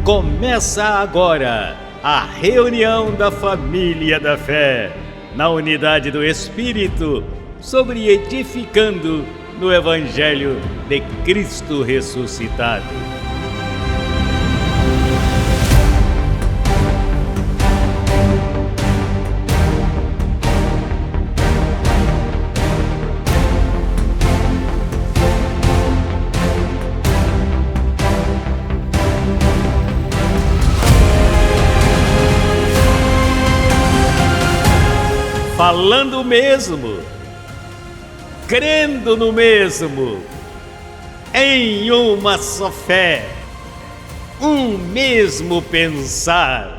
Começa agora a reunião da família da fé, na unidade do Espírito, sobre edificando no Evangelho de Cristo ressuscitado. Falando o mesmo, crendo no mesmo, em uma só fé, um mesmo pensar.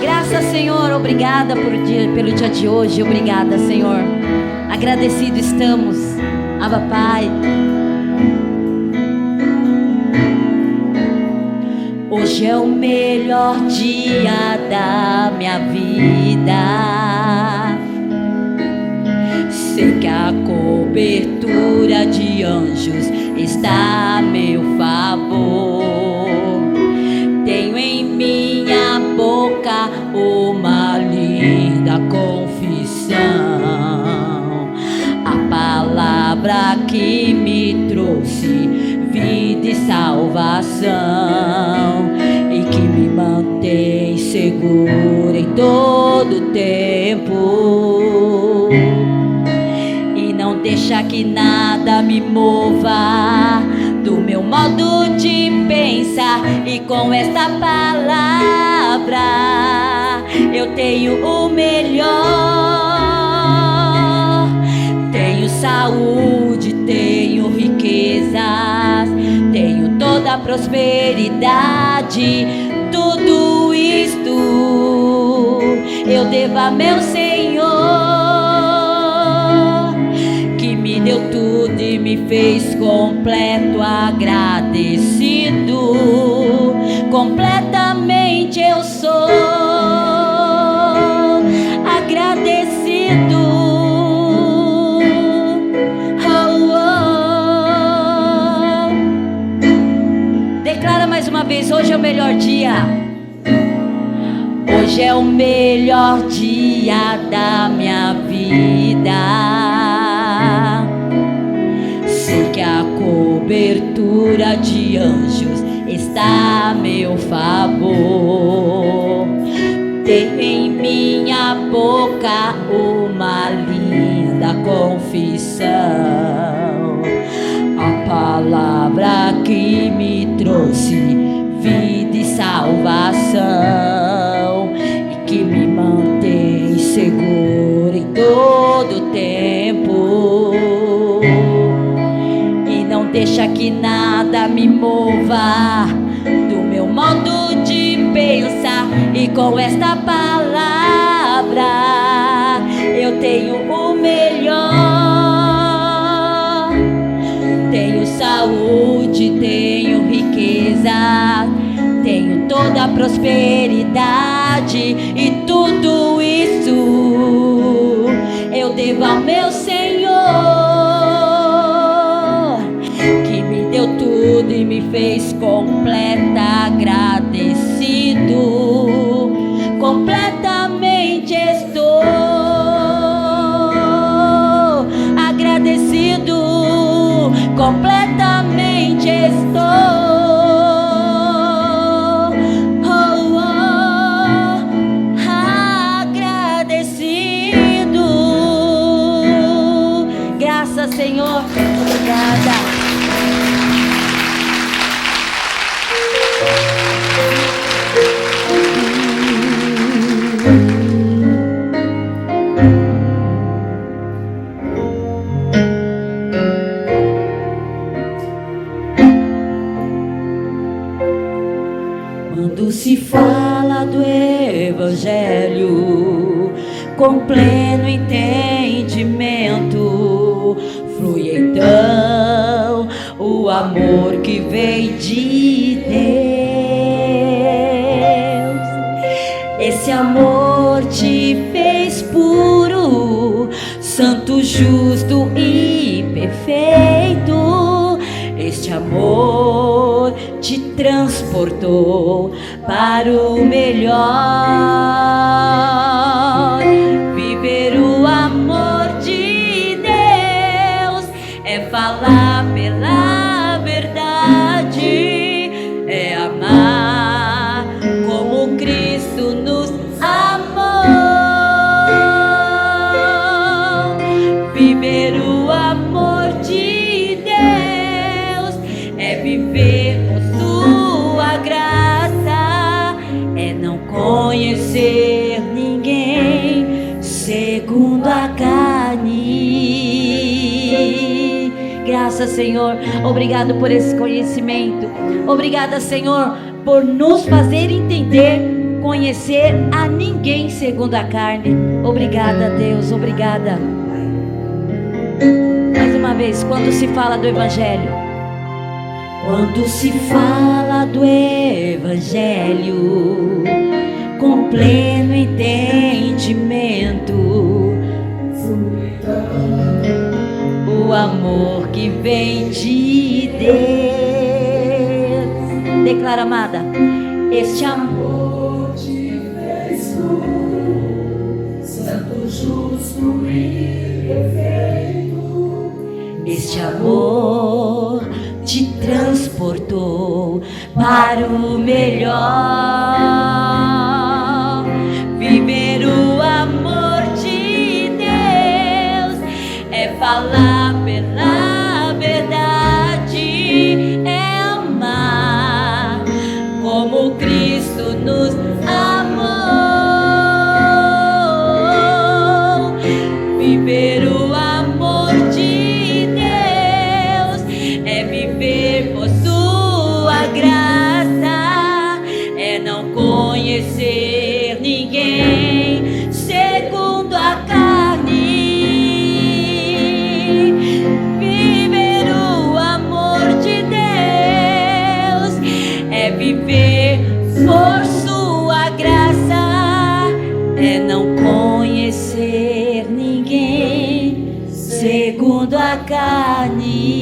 Graças, Senhor, obrigada pelo dia de hoje, obrigada, Senhor. Agradecido estamos, Abba Pai. Hoje é o melhor dia da minha vida. Sei que a cobertura de anjos está a meu favor. Tenho em minha boca uma linda confissão, a palavra que me trouxe vida e salvação, e que me mantém seguro em todo tempo, e não deixa que nada me mova do meu modo de pensar. E com esta palavra eu tenho o melhor. Tenho saúde, tenho riquezas, tenho toda a prosperidade. Tudo isto eu devo a meu Senhor, que me deu tudo e me fez completo, agradecido. Completamente eu sou agradecido. Oh, oh. Declara mais uma vez: hoje é o melhor dia. Hoje é o melhor dia da minha vida. Sei que a cobertura de anjos está a meu favor. Tenho em minha boca uma linda confissão, a palavra que me trouxe vida e salvação, e que me mantém seguro em todo tempo, e não deixa que nada me mova do meu modo de pensar. E com esta palavra eu tenho o melhor. Tenho saúde, tenho riqueza, tenho toda a prosperidade, e tudo isso eu devo ao meu Senhor, que me deu tudo e me fez completa, agradecido. Completamente estou agradecido. Completamente estou agradecido. Graças, Senhor. Obrigada. Quando se fala do Evangelho com pleno entendimento, flui então o amor que vem de Deus. Esse amor te fez puro, santo, justo e perfeito. Este amor te transportou para o melhor. Viver o amor de Deus é falar pela verdade, é amar como Cristo nos amou. Viver o amor de Deus é viver por sua graça, é não conhecer ninguém segundo a carne. Graças, Senhor, obrigado por esse conhecimento. Obrigada, Senhor, por nos fazer entender, conhecer a ninguém segundo a carne. Obrigada, Deus, obrigada. Mais uma vez, quando se fala do Evangelho, quando se fala do Evangelho com pleno entendimento, o amor que vem de Deus, declara, amada, este amor te fez puro, santo, justo e perfeito. Este amor te transportou para o melhor. Viver o amor de Deus é falar pela verdade, é amar como Cristo nos amou. Viver o amor de Deus é viver por sua graça, é não conhecer ninguém segundo a carne. Viver o amor de Deus é viver por sua graça, é não conhecer ninguém segundo a carne.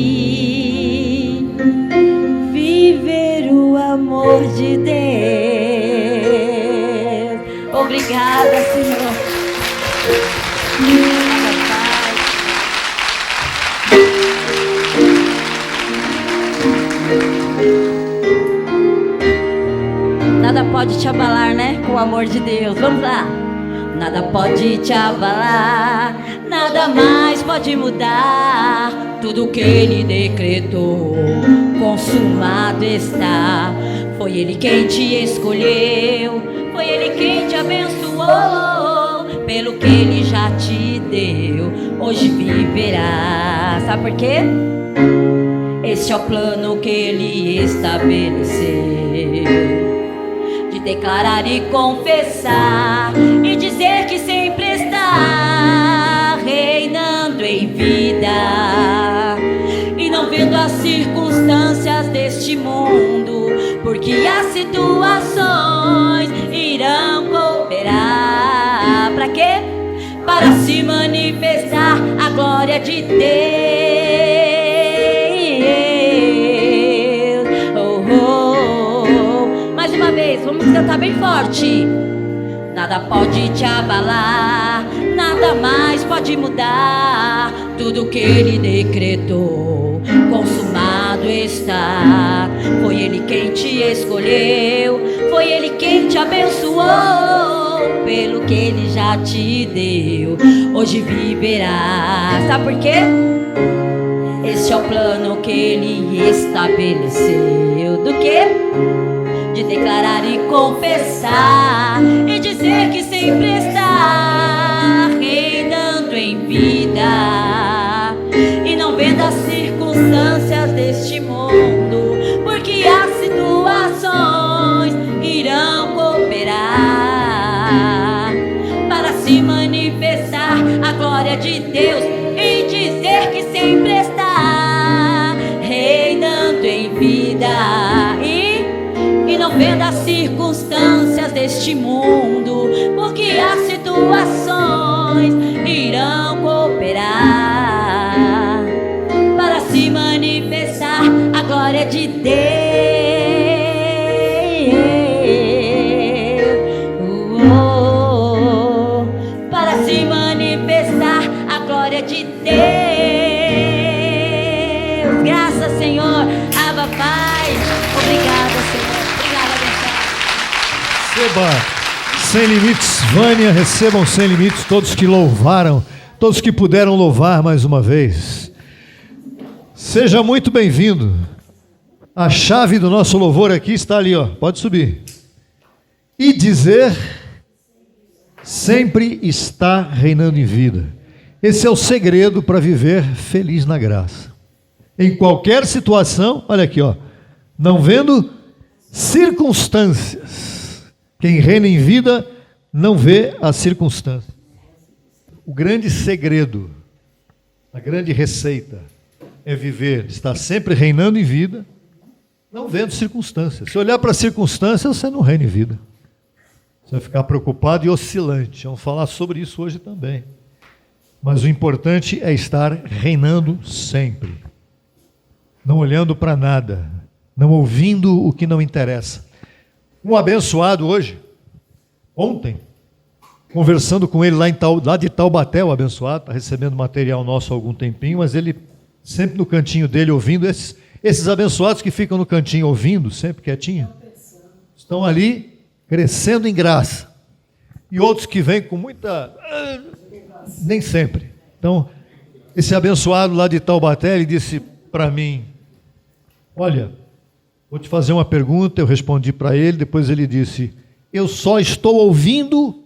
Viver o amor de Deus. Obrigada, Senhor. Obrigada, Pai. Nada pode te abalar, né? Com o amor de Deus. Vamos lá. Nada pode te abalar, nada mais pode mudar. Tudo que Ele decretou, consumado está. Foi Ele quem te escolheu, foi Ele quem te abençoou. Pelo que Ele já te deu, hoje viverá. Sabe por quê? Este é o plano que Ele estabeleceu, de declarar e confessar e dizer que sempre está reinando em vida, e não vendo as circunstâncias deste mundo, porque as situações irão cooperar. Para quê? Para se manifestar a glória de Deus. Mais uma vez, vamos cantar bem forte. Nada pode te abalar, nada mais pode mudar. Tudo que Ele decretou, consumado está. Foi Ele quem te escolheu, foi Ele quem te abençoou. Pelo que Ele já te deu, hoje viverá. Sabe por quê? Este é o plano que Ele estabeleceu. Do quê? De declarar e confessar e dizer que sempre está reinando em vida, e não vendo as circunstâncias deste mundo, porque as situações irão cooperar para se manifestar a glória de Deus e dizer que sempre está reinando em vida, e não vendo as circunstâncias deste mundo, nações irão cooperar para se manifestar a glória de Deus. Para se manifestar a glória de Deus. Graças, Senhor. Abba, Pai. Obrigada, Senhor. Obrigada, Receba sem limites, Vânia, recebam sem limites todos que louvaram, todos que puderam louvar mais uma vez. Seja muito bem-vindo. A chave do nosso louvor aqui está ali, ó. Pode subir. E dizer: sempre está reinando em vida. Esse é o segredo para viver feliz na graça. Em qualquer situação, olha aqui, ó. Não vendo circunstâncias. Quem reina em vida não vê as circunstâncias. O grande segredo, a grande receita é viver, estar sempre reinando em vida, não vendo circunstâncias. Se olhar para as circunstâncias, você não reina em vida. Você vai ficar preocupado e oscilante. Vamos falar sobre isso hoje também. Mas o importante é estar reinando sempre. Não olhando para nada. Não ouvindo o que não interessa. Um abençoado hoje, ontem, conversando com ele lá de Taubaté, o abençoado, está recebendo material nosso há algum tempinho, mas ele sempre no cantinho dele ouvindo, esses abençoados que ficam no cantinho ouvindo, sempre quietinho, estão ali crescendo em graça. E outros que vêm com muita... nem sempre. Então, esse abençoado lá de Taubaté, ele disse para mim: olha, vou te fazer uma pergunta. Eu respondi para ele, depois ele disse: eu só estou ouvindo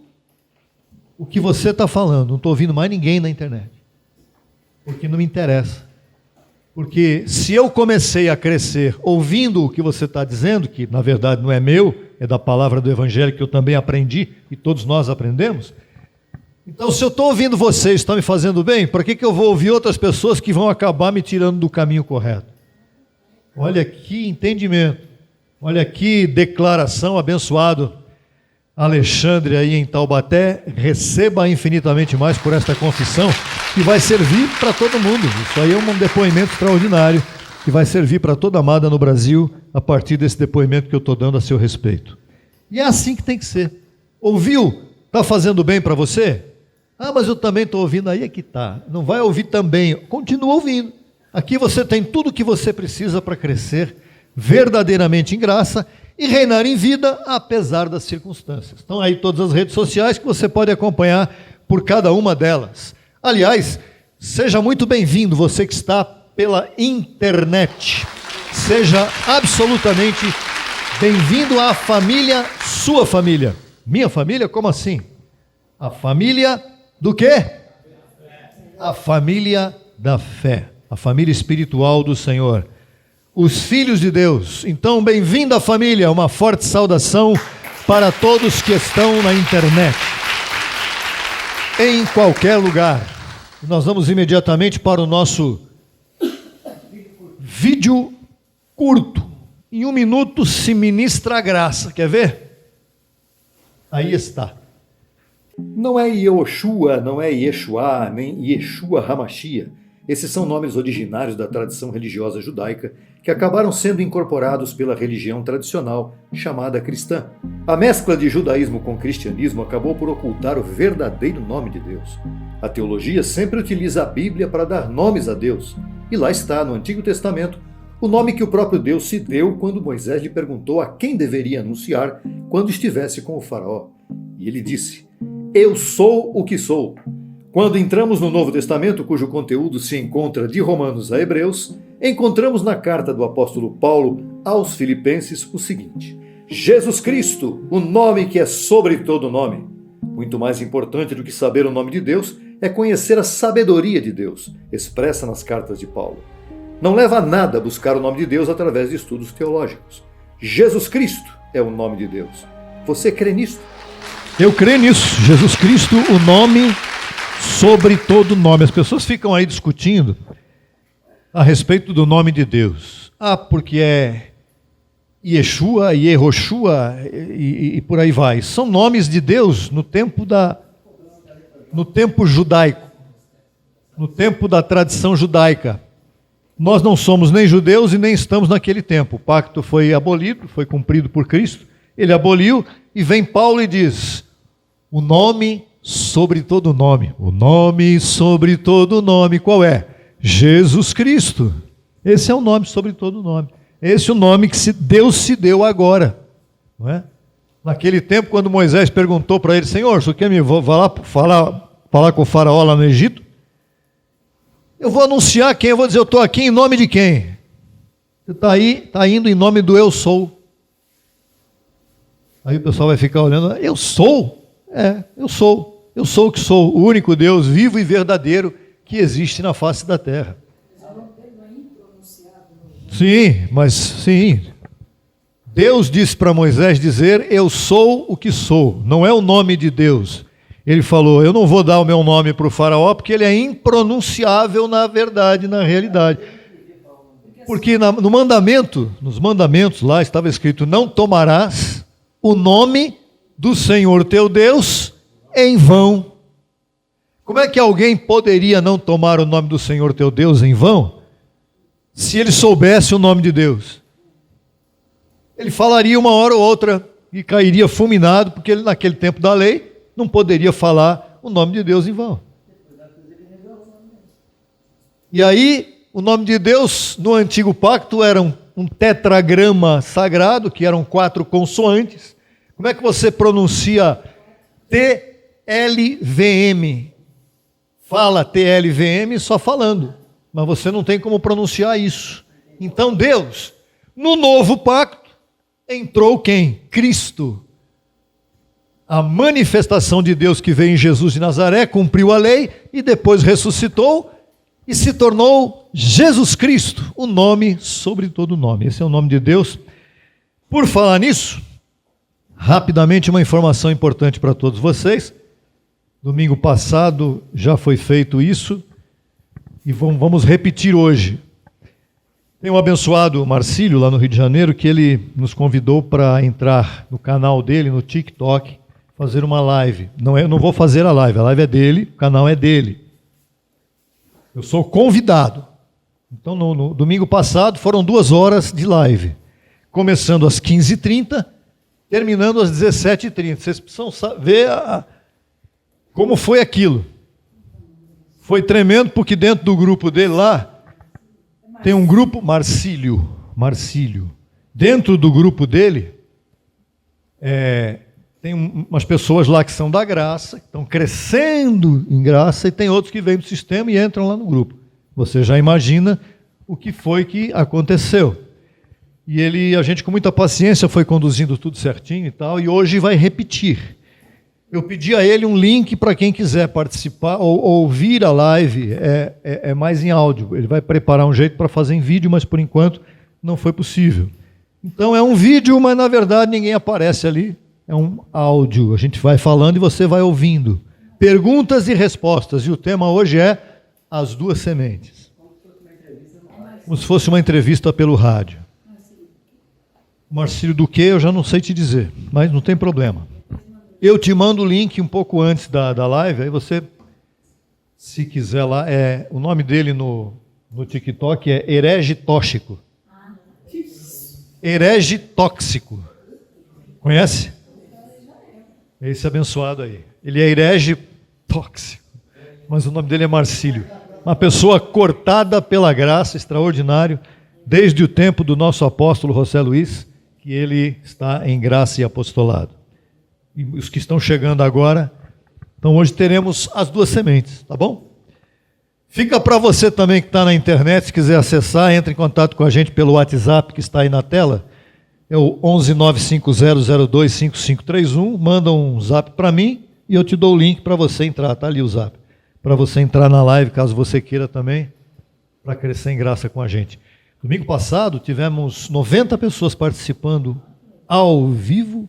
o que você está falando, não estou ouvindo mais ninguém na internet, porque não me interessa. Porque se eu comecei a crescer ouvindo o que você está dizendo, que na verdade não é meu, é da palavra do Evangelho que eu também aprendi, e todos nós aprendemos, então se eu estou ouvindo vocês, está me fazendo bem, para que eu vou ouvir outras pessoas que vão acabar me tirando do caminho correto? Olha que entendimento, olha que declaração. Abençoado Alexandre aí em Taubaté, receba infinitamente mais por esta confissão, que vai servir para todo mundo. Isso aí é um depoimento extraordinário, que vai servir para toda amada no Brasil, a partir desse depoimento que eu estou dando a seu respeito. E é assim que tem que ser. Ouviu? Está fazendo bem para você? Ah, mas eu também estou ouvindo. Aí é que está. Não vai ouvir também, continua ouvindo. Aqui você tem tudo o que você precisa para crescer verdadeiramente em graça e reinar em vida, apesar das circunstâncias. Estão aí todas as redes sociais que você pode acompanhar por cada uma delas. Aliás, seja muito bem-vindo, você que está pela internet. Seja absolutamente bem-vindo à família, sua família. Minha família? Como assim? A família do quê? A família da fé. A família espiritual do Senhor. Os filhos de Deus. Então, bem-vindo à família. Uma forte saudação para todos que estão na internet. Em qualquer lugar. Nós vamos imediatamente para o nosso vídeo curto. Em 1 minuto se ministra a graça. Quer ver? Aí está. Não é Yehoshua, não é Yeshua, nem Yeshua Hamashia. Esses são nomes originários da tradição religiosa judaica que acabaram sendo incorporados pela religião tradicional chamada cristã. A mescla de judaísmo com cristianismo acabou por ocultar o verdadeiro nome de Deus. A teologia sempre utiliza a Bíblia para dar nomes a Deus. E lá está, no Antigo Testamento, o nome que o próprio Deus se deu quando Moisés lhe perguntou a quem deveria anunciar quando estivesse com o faraó. E ele disse: eu sou o que sou. Quando entramos no Novo Testamento, cujo conteúdo se encontra de Romanos a Hebreus, encontramos na carta do apóstolo Paulo aos Filipenses o seguinte: Jesus Cristo, o nome que é sobre todo nome. Muito mais importante do que saber o nome de Deus é conhecer a sabedoria de Deus, expressa nas cartas de Paulo. Não leva a nada buscar o nome de Deus através de estudos teológicos. Jesus Cristo é o nome de Deus. Você crê nisso? Eu creio nisso. Jesus Cristo, o nome sobre todo nome. As pessoas ficam aí discutindo a respeito do nome de Deus. Ah, porque é Yeshua, Yehoshua e por aí vai. São nomes de Deus no tempo da no tempo judaico, no tempo da tradição judaica. Nós não somos nem judeus e nem estamos naquele tempo. O pacto foi abolido, foi cumprido por Cristo. Ele aboliu e vem Paulo e diz: o nome sobre todo nome. O nome sobre todo nome. Qual é? Jesus Cristo. Esse é o nome sobre todo nome. Esse é o nome que Deus se deu agora. Não é? Naquele tempo, quando Moisés perguntou para ele: Senhor, você quer me falar com o faraó lá no Egito? Eu vou anunciar quem? Eu vou dizer, eu estou aqui em nome de quem? Você está indo em nome do eu sou. Aí o pessoal vai ficar olhando: eu sou? Eu sou. Eu sou o que sou, o único Deus vivo e verdadeiro que existe na face da terra. Sim, mas sim. Deus disse para Moisés dizer: eu sou o que sou. Não é o nome de Deus. Ele falou: eu não vou dar o meu nome para o faraó, porque ele é impronunciável na verdade, na realidade. Porque no mandamento, nos mandamentos lá estava escrito: não tomarás o nome do Senhor teu Deus em vão. Como é que alguém poderia não tomar o nome do Senhor teu Deus em vão, se ele soubesse o nome de Deus? Ele falaria uma hora ou outra e cairia fulminado, porque ele, naquele tempo da lei, não poderia falar o nome de Deus em vão. E aí, o nome de Deus no antigo pacto era um tetragrama sagrado, que eram 4 consoantes. Como é que você pronuncia TLVM? Fala TLVM só falando, mas você não tem como pronunciar isso. Então Deus, no novo pacto, entrou quem? Cristo. A manifestação de Deus que veio em Jesus de Nazaré, cumpriu a lei e depois ressuscitou e se tornou Jesus Cristo, o nome sobre todo nome. Esse é o nome de Deus. Por falar nisso, rapidamente uma informação importante para todos vocês. Domingo passado já foi feito isso e vamos repetir hoje. Tem um abençoado Marcílio lá no Rio de Janeiro que ele nos convidou para entrar no canal dele, no TikTok, fazer uma live. Eu não vou fazer a live é dele, o canal é dele. Eu sou convidado. Então no domingo passado foram 2 horas de live, começando às 15h30, terminando às 17h30. Vocês precisam ver como foi aquilo. Foi tremendo, porque dentro do grupo dele lá, tem um grupo, Marcílio. Dentro do grupo dele, tem umas pessoas lá que são da graça, que estão crescendo em graça, e tem outros que vêm do sistema e entram lá no grupo. Você já imagina o que foi que aconteceu. E a gente com muita paciência foi conduzindo tudo certinho e tal, e hoje vai repetir. Eu pedi a ele um link para quem quiser participar ou ouvir a live, é mais em áudio. Ele vai preparar um jeito para fazer em vídeo, mas por enquanto não foi possível. Então é um vídeo, mas na verdade ninguém aparece ali. É um áudio, a gente vai falando e você vai ouvindo. Perguntas e respostas, e o tema hoje é as 2 sementes. Como se fosse uma entrevista pelo rádio. Marcílio do que eu já não sei te dizer, mas não tem problema. Eu te mando o link um pouco antes da live, aí você, se quiser lá, o nome dele no TikTok é Herege Tóxico. Herege Tóxico. Conhece? Esse abençoado aí. Ele é herege tóxico, mas o nome dele é Marcílio. Uma pessoa cortada pela graça, extraordinário, desde o tempo do nosso apóstolo José Luiz, que ele está em graça e apostolado. E os que estão chegando agora, então hoje teremos as 2 sementes, tá bom? Fica para você também que está na internet, se quiser acessar, entre em contato com a gente pelo WhatsApp que está aí na tela. É o 11950025531, manda um zap para mim e eu te dou o link para você entrar, tá ali o zap. Para você entrar na live, caso você queira também, para crescer em graça com a gente. Domingo passado tivemos 90 pessoas participando ao vivo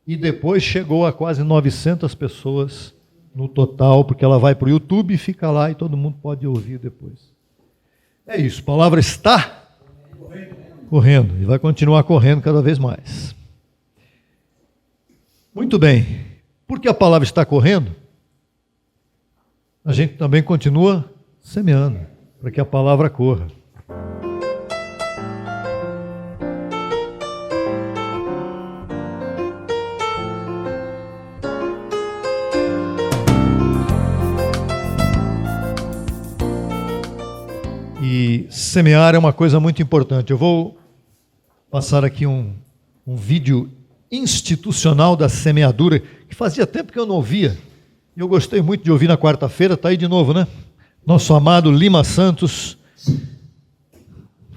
e depois chegou a quase 900 pessoas no total, porque ela vai para o YouTube e fica lá e todo mundo pode ouvir depois. É isso, a palavra está correndo e vai continuar correndo cada vez mais. Muito bem. Por que a palavra está correndo? a gente também continua semeando, para que a palavra corra. E semear é uma coisa muito importante. Eu vou passar aqui um vídeo institucional da semeadura, que fazia tempo que eu não ouvia. E eu gostei muito de ouvir na quarta-feira, está aí de novo, né? Nosso amado Lima Santos,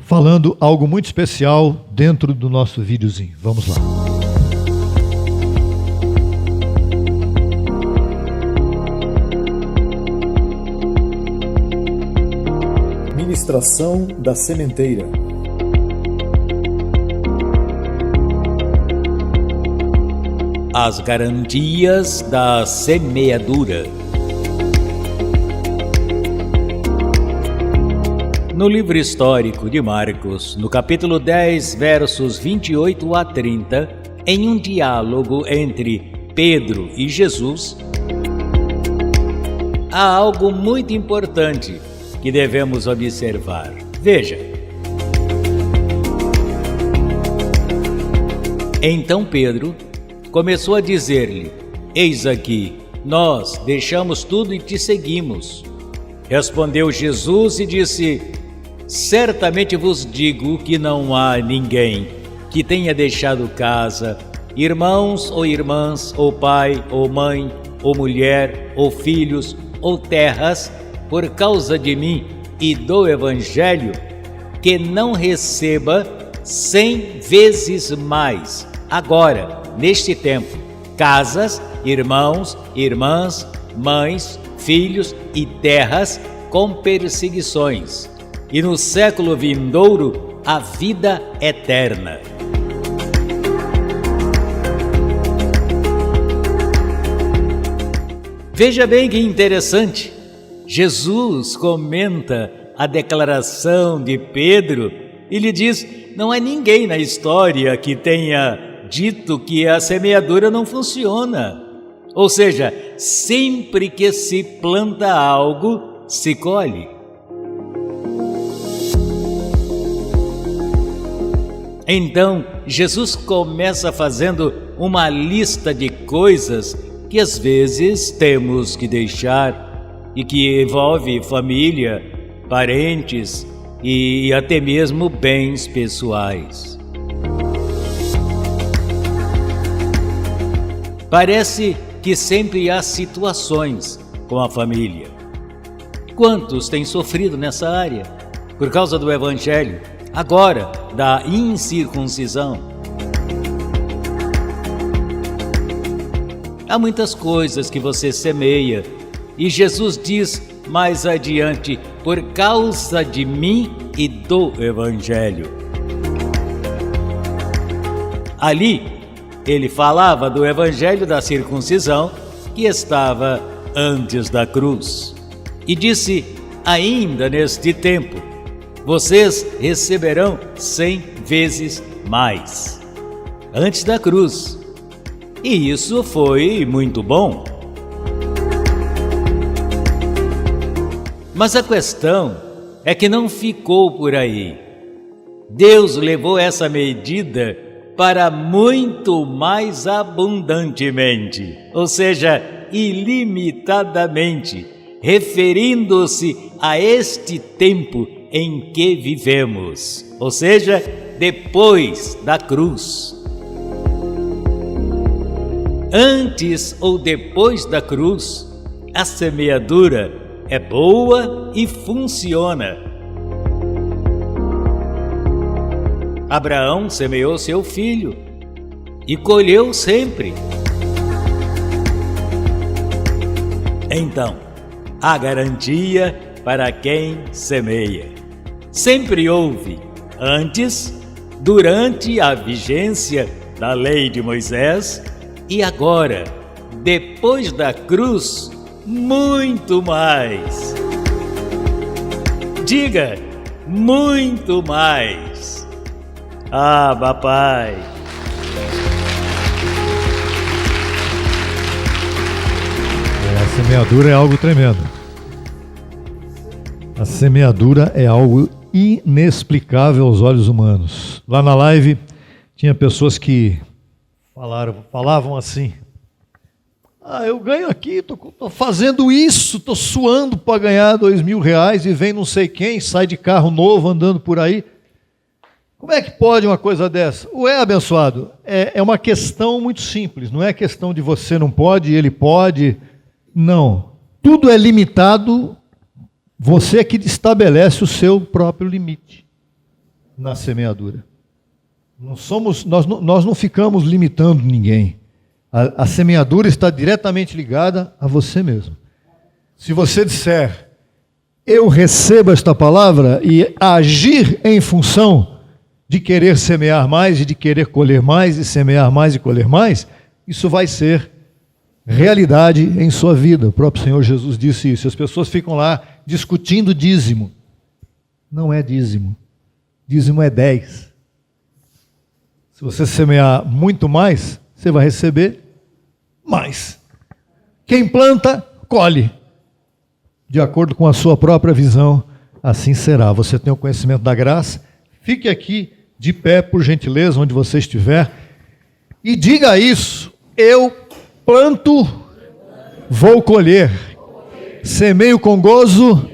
falando algo muito especial dentro do nosso videozinho. Vamos lá. Ministração da sementeira. As garantias da semeadura. No livro histórico de Marcos, no capítulo 10, versos 28 a 30, em um diálogo entre Pedro e Jesus, há algo muito importante que devemos observar. Veja. Então Pedro começou a dizer-lhe: eis aqui, nós deixamos tudo e te seguimos. Respondeu Jesus e disse: certamente vos digo que não há ninguém que tenha deixado casa, irmãos ou irmãs, ou pai, ou mãe, ou mulher, ou filhos, ou terras, por causa de mim e do Evangelho, que não receba 100 vezes mais, agora, neste tempo, casas, irmãos, irmãs, mães, filhos e terras com perseguições, e no século vindouro a vida eterna. Veja bem que interessante. Jesus comenta a declaração de Pedro e lhe diz: não há ninguém na história que tenha dito que a semeadura não funciona. Ou seja, sempre que se planta algo, se colhe. Então, Jesus começa fazendo uma lista de coisas que às vezes temos que deixar e que envolve família, parentes e até mesmo bens pessoais. Parece que sempre há situações com a família. Quantos têm sofrido nessa área por causa do Evangelho, agora da incircuncisão? Há muitas coisas que você semeia, e Jesus diz mais adiante: por causa de mim e do Evangelho. Ali, ele falava do Evangelho da circuncisão que estava antes da cruz. E disse: ainda neste tempo, vocês receberão 100 vezes mais. Antes da cruz. E isso foi muito bom. Mas a questão é que não ficou por aí. Deus levou essa medida para muito mais abundantemente, ou seja, ilimitadamente, referindo-se a este tempo em que vivemos, ou seja, depois da cruz. Antes ou depois da cruz, a semeadura é boa e funciona. Abraão semeou seu filho e colheu sempre. Então, há garantia para quem semeia. Sempre houve, antes, durante a vigência da lei de Moisés e agora, depois da cruz, muito mais. Diga, muito mais. Ah, papai. A semeadura é algo tremendo. A semeadura é algo inexplicável aos olhos humanos. Lá na live tinha pessoas que falavam assim: eu ganho aqui, tô fazendo isso, tô suando para ganhar R$2.000 e vem não sei quem, sai de carro novo andando por aí. Como é que pode uma coisa dessa? Abençoado, é uma questão muito simples, não é questão de você não pode, ele pode, não. Tudo é limitado, você é que estabelece o seu próprio limite na semeadura. Nós não ficamos limitando ninguém. A semeadura está diretamente ligada a você mesmo. Se você disser, eu recebo esta palavra e agir em função de querer semear mais e de querer colher mais e semear mais e colher mais, isso vai ser realidade em sua vida. O próprio Senhor Jesus disse isso. As pessoas ficam lá discutindo dízimo. Não é dízimo. Dízimo é 10. Se você semear muito mais, você vai receber mais. Quem planta, colhe. De acordo com a sua própria visão, assim será. Você tem o conhecimento da graça. Fique aqui de pé, por gentileza, onde você estiver, e diga isso: eu planto, vou colher. Semeio com gozo,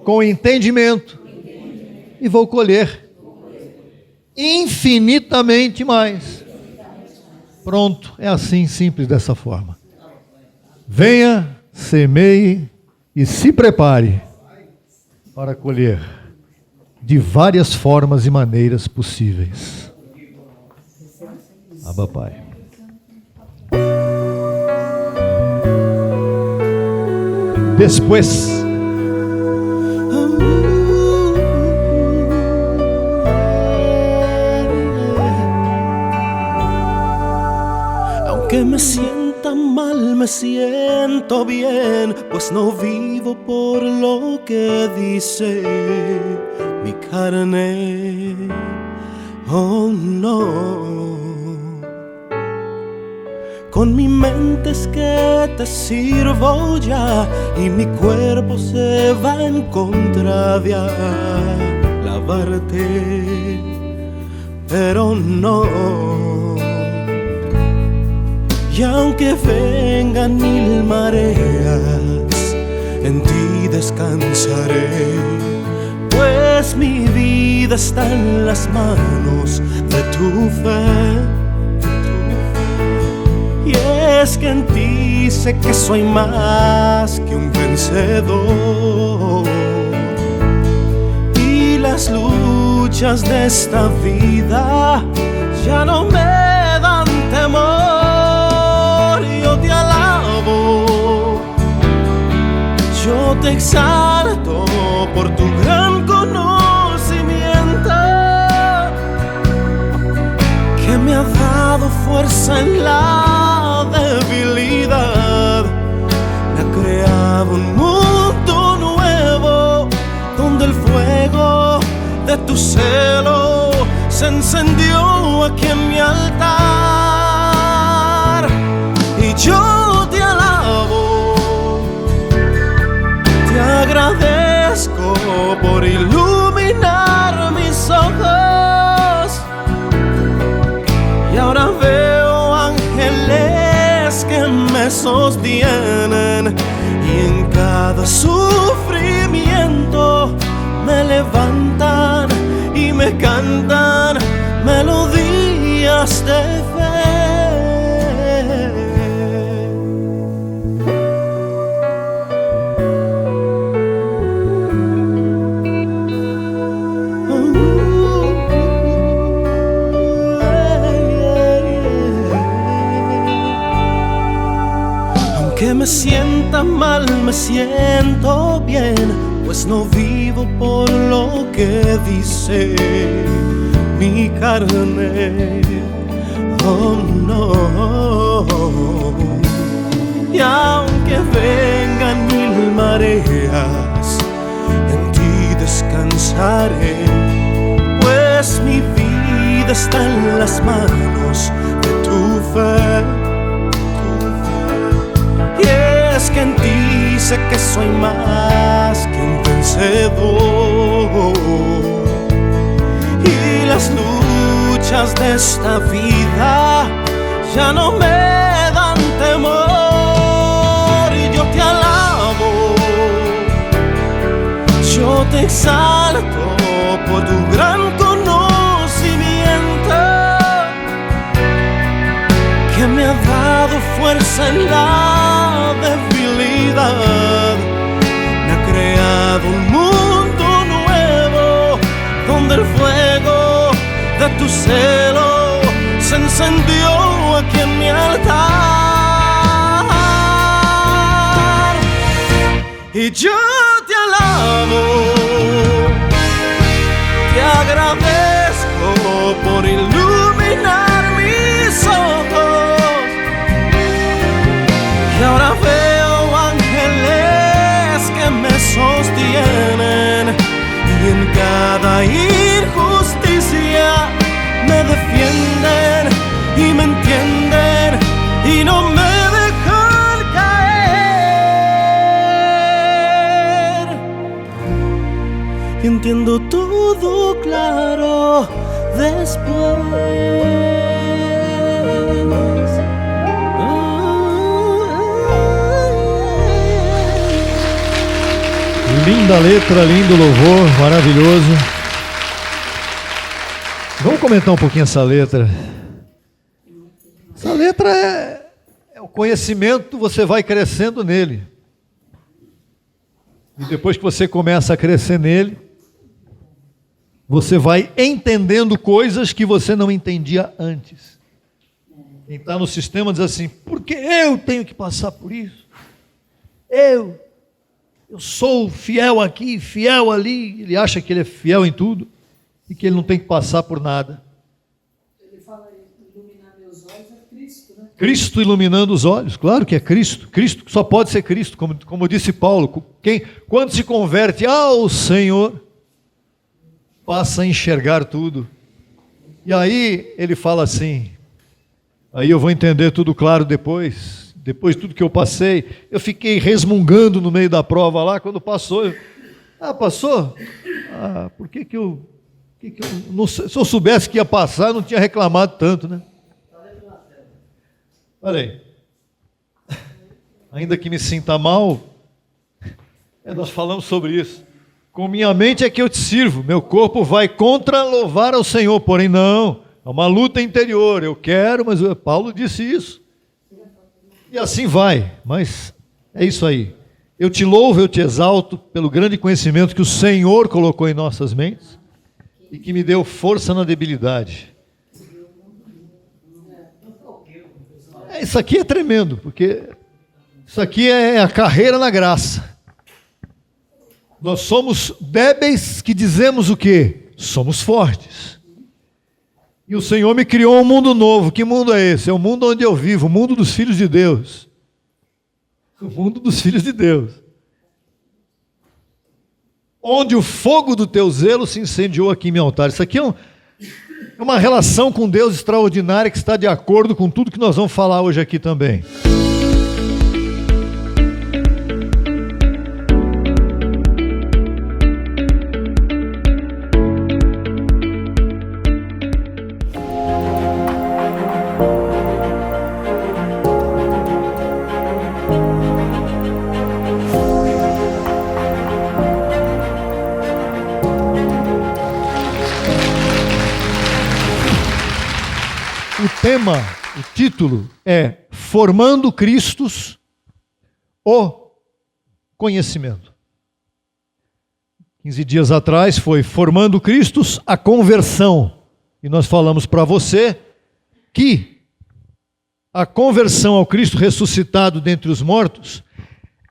com entendimento, e vou colher infinitamente mais. Pronto, é assim, simples, dessa forma. Venha, semeie e se prepare para colher de várias formas e maneiras possíveis. Abba, Pai. Después. Aunque me sienta mal, me siento bien, pues no vivo por lo que dice mi carne. Oh no. Con mi mente es que te sirvo ya, y mi cuerpo se va en contra de alabarte, pero no. Y aunque vengan 1000 mareas, en ti descansaré, pues mi vida está en las manos de tu fe. Y es que en ti sé que soy más que un vencedor, y las luchas de esta vida ya no me dan temor. Yo te alabo, yo te exalto por tu gran conocimiento, que me ha dado fuerza en la debilidad, me ha creado un mundo nuevo, donde el fuego de tu celo se encendió aquí en mi altar. Y yo te alabo, te agradezco por iluminar mis ojos, y ahora veo ángeles que me sostienen, y en cada sufrimiento me levantan y me cantan melodías de fe. Aunque me sienta mal, me siento bien, pues no vivo por lo que dice mi carne. Oh no. Y aunque vengan 1000 mareas, en ti descansaré, pues mi vida está en las manos de tu fe. Y es que en ti sé que soy más que un vencedor, vencedor. Y las luchas de esta vida ya no me dan temor. Y yo te alabo, yo te exalto por tu gran conocimiento, que me ha dado fuerza en la debilidad. Me ha creado un mundo nuevo, donde el fuego de tu celo se encendió aquí en mi altar. Y yo te alabo, te agradezco por iluminar mis ojos, y ahora veo ángeles que me sostienen, y en cada injusticia me defienden y me entienden y no me dejan caer. Y entiendo todo claro después. Linda letra, lindo louvor, maravilhoso. Vamos comentar um pouquinho essa letra. Essa letra é o conhecimento, você vai crescendo nele. E depois que você começa a crescer nele, você vai entendendo coisas que você não entendia antes. Quem está no sistema diz assim: por que eu tenho que passar por isso? Eu sou fiel aqui, fiel ali. Ele acha que ele é fiel em tudo e que ele não tem que passar por nada. Ele fala iluminar meus olhos, é Cristo, né? Cristo iluminando os olhos, claro que é Cristo. Cristo só pode ser Cristo, como disse Paulo. Quando se converte ao Senhor, passa a enxergar tudo. E aí ele fala assim, aí eu vou entender tudo claro depois de tudo que eu passei. Eu fiquei resmungando no meio da prova lá, quando passou. Passou? Por que eu não, se eu soubesse que ia passar, eu não tinha reclamado tanto, né? Olha aí. Ainda que me sinta mal, nós falamos sobre isso. Com minha mente é que eu te sirvo, meu corpo vai contra louvar ao Senhor, porém não, é uma luta interior, eu quero, mas Paulo disse isso. E assim vai, mas é isso aí. Eu te louvo, eu te exalto pelo grande conhecimento que o Senhor colocou em nossas mentes e que me deu força na debilidade. Isso aqui é tremendo, porque isso aqui é a carreira na graça. Nós somos débeis que dizemos o quê? Somos fortes. E o Senhor me criou um mundo novo. Que mundo é esse? É o mundo onde eu vivo, o mundo dos filhos de Deus. O mundo dos filhos de Deus. Onde o fogo do teu zelo se incendiou aqui em meu altar. Isso aqui é uma relação com Deus extraordinária que está de acordo com tudo que nós vamos falar hoje aqui também. O título é Formando Cristos, o Conhecimento. 15 dias atrás foi Formando Cristos, a Conversão. E nós falamos para você que a conversão ao Cristo ressuscitado dentre os mortos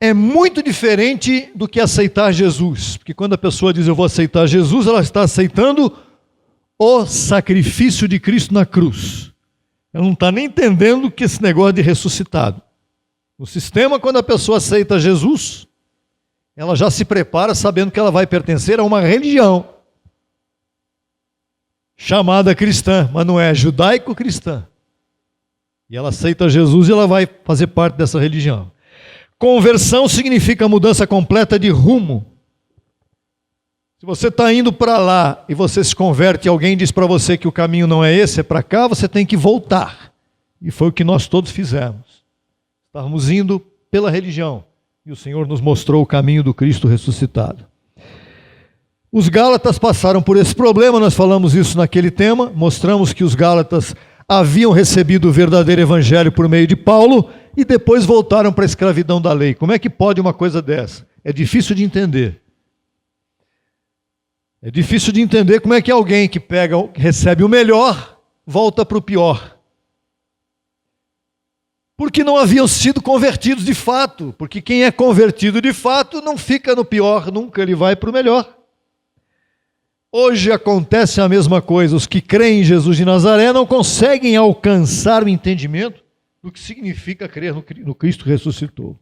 é muito diferente do que aceitar Jesus. Porque quando a pessoa diz eu vou aceitar Jesus, ela está aceitando o sacrifício de Cristo na cruz. Ela não está nem entendendo que esse negócio de ressuscitado. No sistema, quando a pessoa aceita Jesus, ela já se prepara sabendo que ela vai pertencer a uma religião chamada cristã, mas não é judaico-cristã. E ela aceita Jesus e ela vai fazer parte dessa religião. Conversão significa mudança completa de rumo. Se você está indo para lá e você se converte e alguém diz para você que o caminho não é esse, é para cá, você tem que voltar. E foi o que nós todos fizemos. Estávamos indo pela religião e o Senhor nos mostrou o caminho do Cristo ressuscitado. Os Gálatas passaram por esse problema, nós falamos isso naquele tema, mostramos que os Gálatas haviam recebido o verdadeiro evangelho por meio de Paulo e depois voltaram para a escravidão da lei. Como é que pode uma coisa dessa? É difícil de entender. É difícil de entender como é que alguém que recebe o melhor, volta para o pior. Porque não haviam sido convertidos de fato. Porque quem é convertido de fato não fica no pior, nunca, ele vai para o melhor. Hoje acontece a mesma coisa. Os que creem em Jesus de Nazaré não conseguem alcançar o entendimento do que significa crer no Cristo que ressuscitou.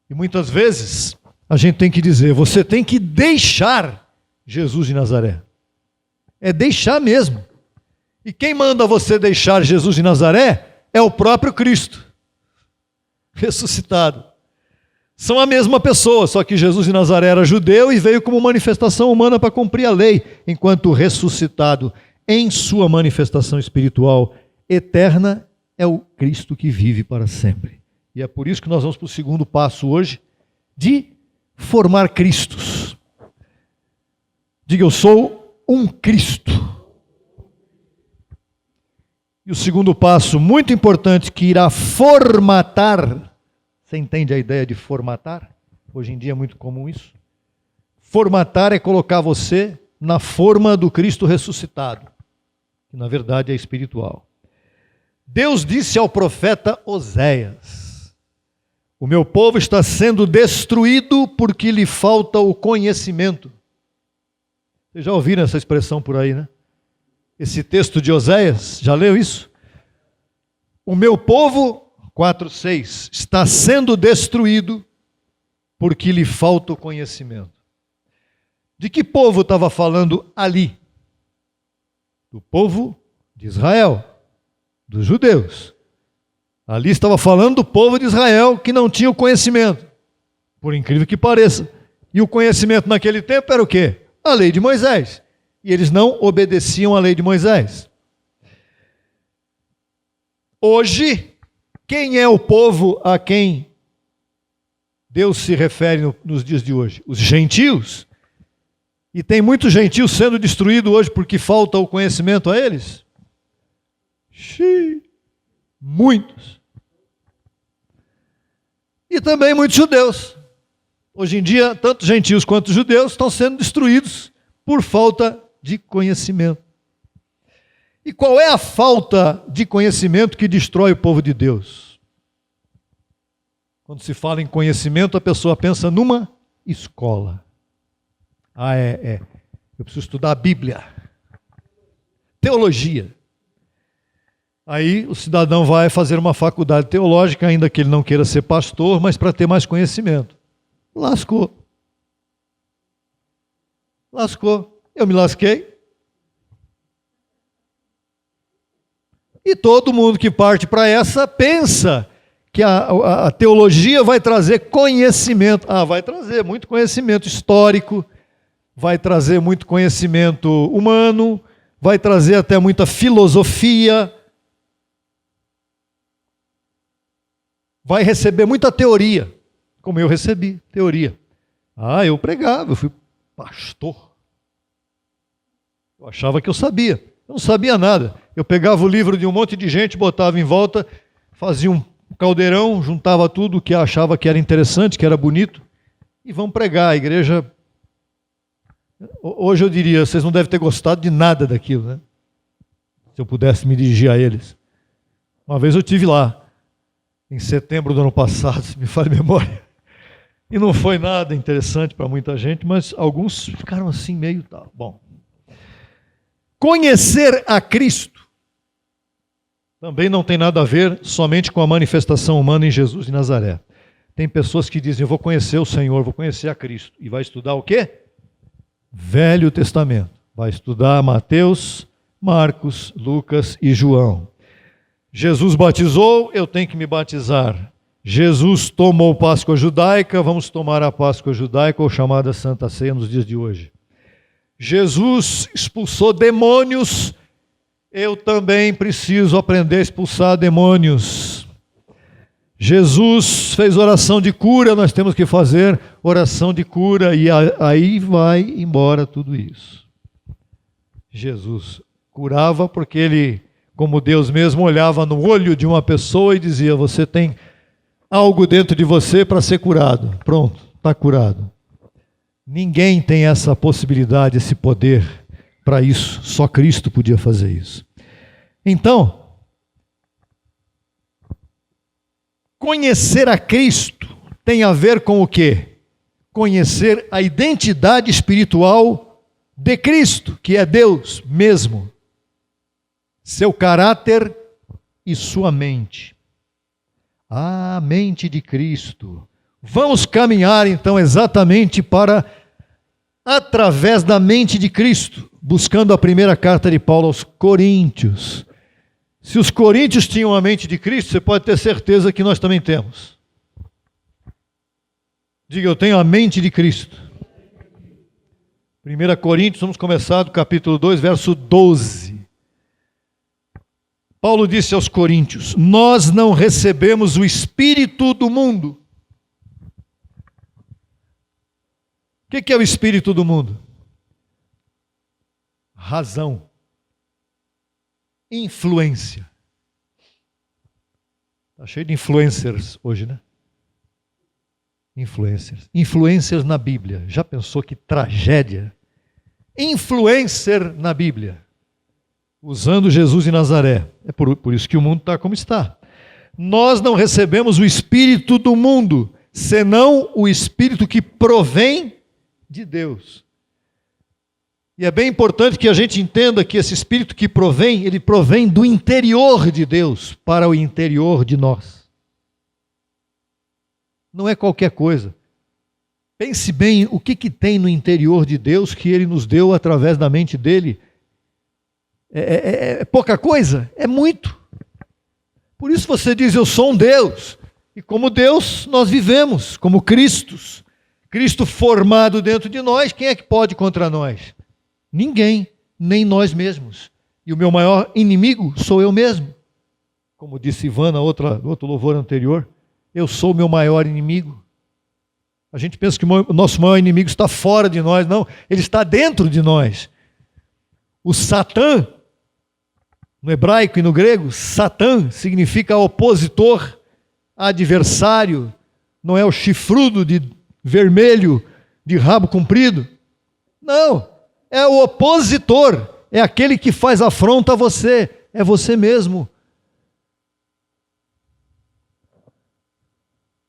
E muitas vezes a gente tem que dizer, você tem que deixar Jesus de Nazaré. É deixar mesmo. E quem manda você deixar Jesus de Nazaré é o próprio Cristo ressuscitado. São a mesma pessoa, só que Jesus de Nazaré era judeu e veio como manifestação humana para cumprir a lei, enquanto o ressuscitado, em sua manifestação espiritual eterna, é o Cristo que vive para sempre. E é por isso que nós vamos para o segundo passo hoje, de formar Cristos. Diga, eu sou um Cristo. E o segundo passo, muito importante, que irá formatar. Você entende a ideia de formatar? Hoje em dia é muito comum isso. Formatar é colocar você na forma do Cristo ressuscitado, que na verdade é espiritual. Deus disse ao profeta Oséias: o meu povo está sendo destruído porque lhe falta o conhecimento. Vocês já ouviram essa expressão por aí, né? Esse texto de Oséias, já leu isso? O meu povo, 4:6, está sendo destruído porque lhe falta o conhecimento. De que povo estava falando ali? Do povo de Israel, dos judeus. Ali estava falando do povo de Israel que não tinha o conhecimento, por incrível que pareça. E o conhecimento naquele tempo era o quê? A lei de Moisés. E eles não obedeciam à lei de Moisés. Hoje, quem é o povo a quem Deus se refere nos dias de hoje? Os gentios. E tem muitos gentios sendo destruídos hoje porque falta o conhecimento a eles? Muitos. E também muitos judeus. Hoje em dia, tanto gentios quanto judeus estão sendo destruídos por falta de conhecimento. E qual é a falta de conhecimento que destrói o povo de Deus? Quando se fala em conhecimento, a pessoa pensa numa escola. Eu preciso estudar a Bíblia. Teologia. Aí o cidadão vai fazer uma faculdade teológica, ainda que ele não queira ser pastor, mas para ter mais conhecimento. Lascou. Eu me lasquei. E todo mundo que parte para essa pensa que a teologia vai trazer conhecimento. Vai trazer muito conhecimento histórico, vai trazer muito conhecimento humano, vai trazer até muita filosofia, vai receber muita teoria, como eu recebi teoria. Eu pregava, eu fui pastor. Eu achava que eu sabia. Eu não sabia nada. Eu pegava o livro de um monte de gente, botava em volta, fazia um caldeirão, juntava tudo que achava que era interessante, que era bonito, e vamos pregar. A igreja, hoje eu diria, vocês não devem ter gostado de nada daquilo, né? Se eu pudesse me dirigir a eles. Uma vez eu estive lá, em setembro do ano passado, se me falha a memória, e não foi nada interessante para muita gente, mas alguns ficaram assim meio tal. Bom, conhecer a Cristo também não tem nada a ver somente com a manifestação humana em Jesus de Nazaré. Tem pessoas que dizem, eu vou conhecer o Senhor, vou conhecer a Cristo. E vai estudar o quê? Velho Testamento. Vai estudar Mateus, Marcos, Lucas e João. Jesus batizou, eu tenho que me batizar. Jesus tomou Páscoa judaica, vamos tomar a Páscoa judaica ou chamada Santa Ceia nos dias de hoje. Jesus expulsou demônios, eu também preciso aprender a expulsar demônios. Jesus fez oração de cura, nós temos que fazer oração de cura, e aí vai embora tudo isso. Jesus curava porque ele, como Deus mesmo, olhava no olho de uma pessoa e dizia: você tem algo dentro de você para ser curado. Pronto, está curado. Ninguém tem essa possibilidade, esse poder para isso. Só Cristo podia fazer isso. Então, conhecer a Cristo tem a ver com o quê? Conhecer a identidade espiritual de Cristo, que é Deus mesmo. Seu caráter e sua mente. A mente de Cristo. Vamos caminhar então exatamente para, através da mente de Cristo, buscando a primeira carta de Paulo aos Coríntios. Se os coríntios tinham a mente de Cristo, você pode ter certeza que nós também temos. Diga: eu tenho a mente de Cristo. 1 Coríntios, vamos começar do capítulo 2, verso 12. Paulo disse aos coríntios: nós não recebemos o espírito do mundo. O que é o espírito do mundo? Razão. Influência. Está cheio de influencers hoje, né? Influencers. Influencers na Bíblia. Já pensou que tragédia? Influencer na Bíblia. Usando Jesus de Nazaré. É por isso que o mundo está como está. Nós não recebemos o espírito do mundo, senão o espírito que provém de Deus. E é bem importante que a gente entenda que esse espírito que provém, ele provém do interior de Deus para o interior de nós. Não é qualquer coisa. Pense bem o que tem no interior de Deus que ele nos deu através da mente dele. É pouca coisa? É muito. Por isso você diz: eu sou um Deus. E como Deus nós vivemos, como Cristos. Cristo formado dentro de nós, quem é que pode contra nós? Ninguém, nem nós mesmos. E o meu maior inimigo sou eu mesmo. Como disse Ivana no outro louvor anterior, eu sou o meu maior inimigo. A gente pensa que o nosso maior inimigo está fora de nós. Não, ele está dentro de nós. O Satã, no hebraico e no grego, Satã significa opositor, adversário. Não é o chifrudo de vermelho, de rabo comprido. Não, é o opositor. É aquele que faz afronta a você. É você mesmo.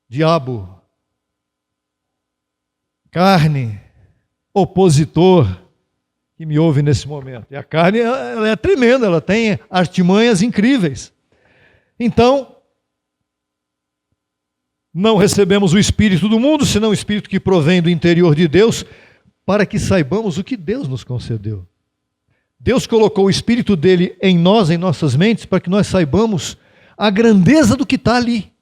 Diabo. Carne. Opositor. Que me ouve nesse momento. E a carne, ela é tremenda, ela tem artimanhas incríveis. Então, não recebemos o espírito do mundo, senão o espírito que provém do interior de Deus, para que saibamos o que Deus nos concedeu. Deus colocou o espírito dele em nós, em nossas mentes, para que nós saibamos a grandeza do que está ali.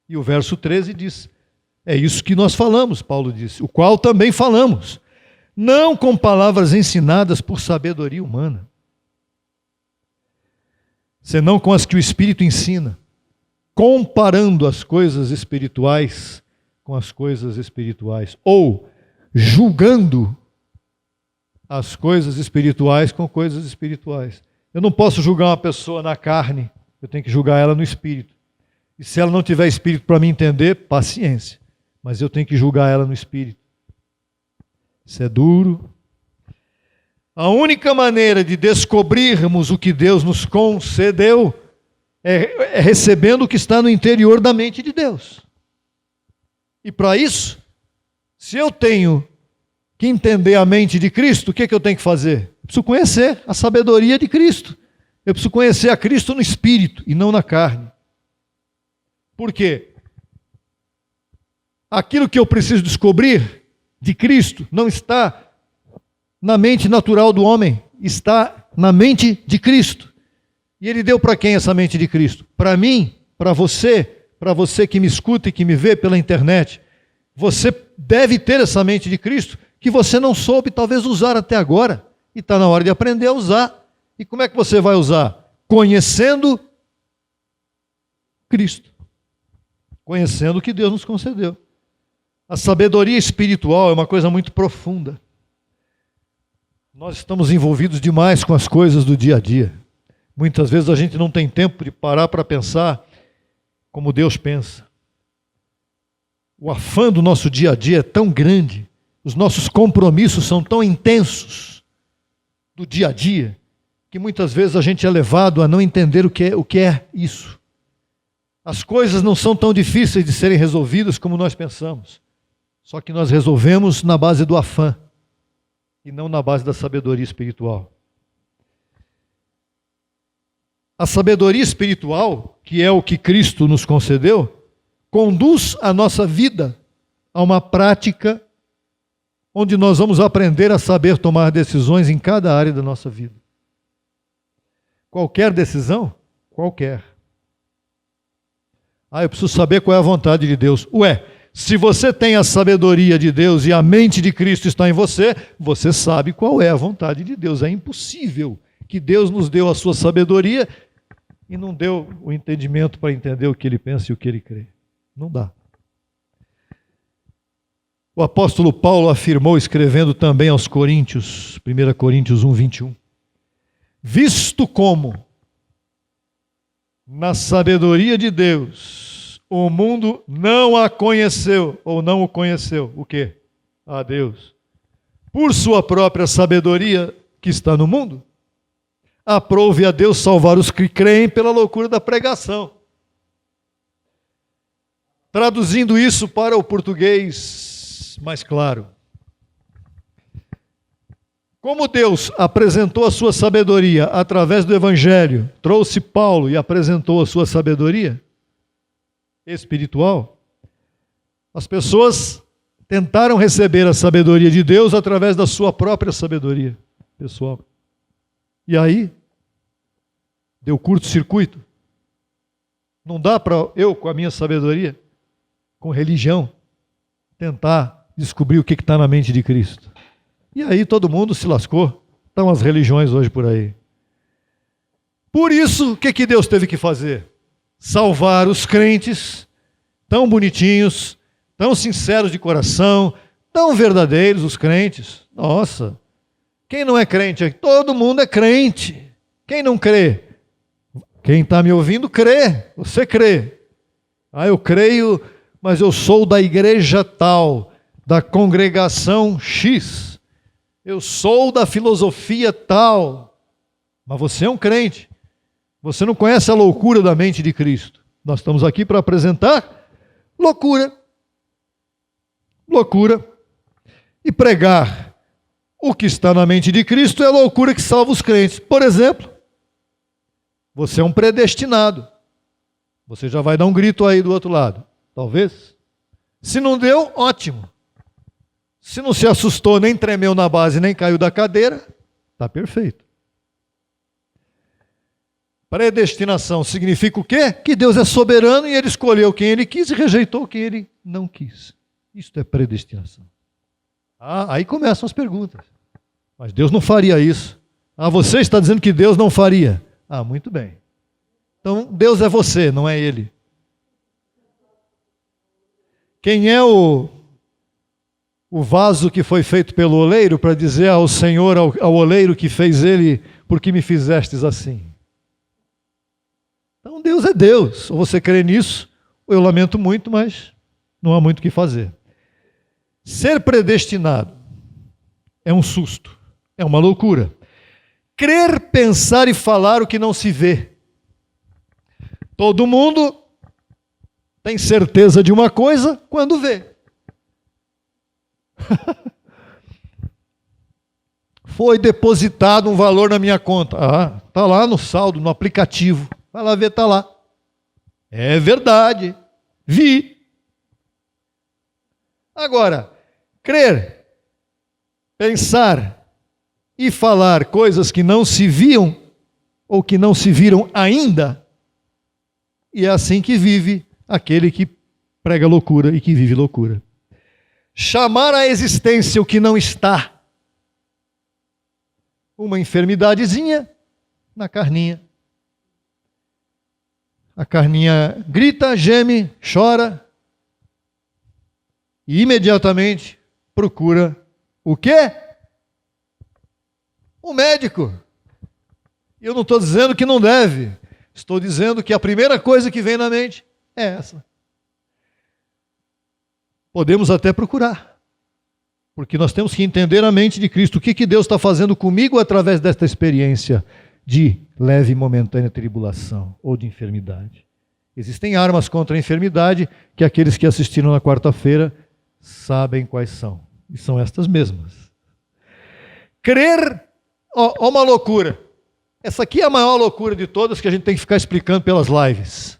E o verso 13 diz: é isso que nós falamos, Paulo disse, o qual também falamos, não com palavras ensinadas por sabedoria humana, senão com as que o Espírito ensina, comparando as coisas espirituais com as coisas espirituais, ou julgando as coisas espirituais com coisas espirituais. Eu não posso julgar uma pessoa na carne, eu tenho que julgar ela no Espírito. E se ela não tiver Espírito para me entender, paciência, mas eu tenho que julgar ela no Espírito. Isso é duro. A única maneira de descobrirmos o que Deus nos concedeu é recebendo o que está no interior da mente de Deus. E para isso, se eu tenho que entender a mente de Cristo, o que eu tenho que fazer? Eu preciso conhecer a sabedoria de Cristo. Eu preciso conhecer a Cristo no Espírito e não na carne. Por quê? Aquilo que eu preciso descobrir de Cristo não está na mente natural do homem, está na mente de Cristo. E Ele deu para quem essa mente de Cristo? Para mim, para você que me escuta e que me vê pela internet. Você deve ter essa mente de Cristo, que você não soube talvez usar até agora, e está na hora de aprender a usar. E como é que você vai usar? Conhecendo Cristo. Conhecendo o que Deus nos concedeu. A sabedoria espiritual é uma coisa muito profunda. Nós estamos envolvidos demais com as coisas do dia a dia. Muitas vezes a gente não tem tempo de parar para pensar como Deus pensa. O afã do nosso dia a dia é tão grande, os nossos compromissos são tão intensos do dia a dia, que muitas vezes a gente é levado a não entender o que é isso. As coisas não são tão difíceis de serem resolvidas como nós pensamos. Só que nós resolvemos na base do afã e não na base da sabedoria espiritual. A sabedoria espiritual, que é o que Cristo nos concedeu, conduz a nossa vida a uma prática onde nós vamos aprender a saber tomar decisões em cada área da nossa vida. Qualquer decisão? Qualquer. Eu preciso saber qual é a vontade de Deus. Se você tem a sabedoria de Deus e a mente de Cristo está em você, você sabe qual é a vontade de Deus. É impossível que Deus nos deu a sua sabedoria e não deu o entendimento para entender o que Ele pensa e o que Ele crê. Não dá. O apóstolo Paulo afirmou, escrevendo também aos Coríntios, 1 Coríntios 1, 21, visto como, na sabedoria de Deus, o mundo não a conheceu, ou não o conheceu. O quê? A Deus. Por sua própria sabedoria que está no mundo, aprove a Deus salvar os que creem pela loucura da pregação. Traduzindo isso para o português mais claro. Como Deus apresentou a sua sabedoria através do Evangelho, trouxe Paulo e apresentou a sua sabedoria espiritual, as pessoas tentaram receber a sabedoria de Deus através da sua própria sabedoria pessoal. E aí, deu curto-circuito. Não dá para eu, com a minha sabedoria, com religião, tentar descobrir o que está na mente de Cristo. E aí todo mundo se lascou. Estão as religiões hoje por aí. Por isso, o que Deus teve que fazer? Salvar os crentes, tão bonitinhos, tão sinceros de coração, tão verdadeiros os crentes. Nossa, quem não é crente aqui? Todo mundo é crente. Quem não crê? Quem está me ouvindo crê. Você crê. Eu creio, mas eu sou da igreja tal, da congregação X. Eu sou da filosofia tal. Mas você é um crente. Você não conhece a loucura da mente de Cristo. Nós estamos aqui para apresentar loucura. Loucura. E pregar o que está na mente de Cristo é a loucura que salva os crentes. Por exemplo, você é um predestinado. Você já vai dar um grito aí do outro lado. Talvez. Se não deu, ótimo. Se não se assustou, nem tremeu na base, nem caiu da cadeira, está perfeito. Predestinação significa o quê? Que Deus é soberano e Ele escolheu quem Ele quis e rejeitou quem Ele não quis. Isto é predestinação. Aí começam as perguntas. Mas Deus não faria isso. Você está dizendo que Deus não faria. Muito bem. Então Deus é você, não é Ele. Quem é o vaso que foi feito pelo oleiro para dizer ao Senhor, ao oleiro que fez ele, por que me fizestes assim? Então Deus é Deus. Ou você crê nisso, ou eu lamento muito, mas não há muito o que fazer. Ser predestinado é um susto, é uma loucura. Crer, pensar e falar o que não se vê. Todo mundo tem certeza de uma coisa quando vê. Foi depositado um valor na minha conta. Está lá no saldo, no aplicativo. Vai lá ver, está lá. É verdade. Vi. Agora, crer, pensar e falar coisas que não se viam ou que não se viram ainda, e é assim que vive aquele que prega loucura e que vive loucura. chamar à existência o que não está. Uma enfermidadezinha na carninha. A carninha grita, geme, chora e imediatamente procura o quê? O médico. Eu não estou dizendo que não deve. Estou dizendo que a primeira coisa que vem na mente é essa. Podemos até procurar, porque nós temos que entender a mente de Cristo. O que Deus está fazendo comigo através desta experiência de leve e momentânea tribulação ou de enfermidade. Existem armas contra a enfermidade que aqueles que assistiram na quarta-feira sabem quais são. E são estas mesmas. Crer, ó, uma loucura. Essa aqui é a maior loucura de todas que a gente tem que ficar explicando pelas lives.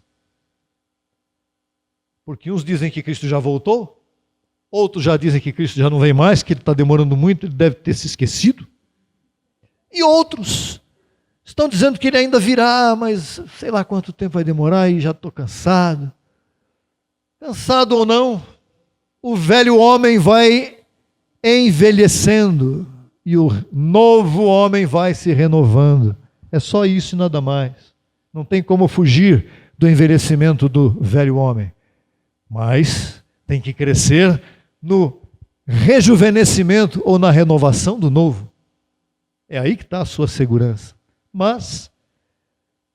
Porque uns dizem que Cristo já voltou, outros já dizem que Cristo já não vem mais, que ele está demorando muito, ele deve ter se esquecido. E outros estão dizendo que ele ainda virá, mas sei lá quanto tempo vai demorar e já estou cansado. Cansado ou não, o velho homem vai envelhecendo e o novo homem vai se renovando. É só isso e nada mais. Não tem como fugir do envelhecimento do velho homem. Mas tem que crescer no rejuvenescimento ou na renovação do novo. É aí que está a sua segurança. Mas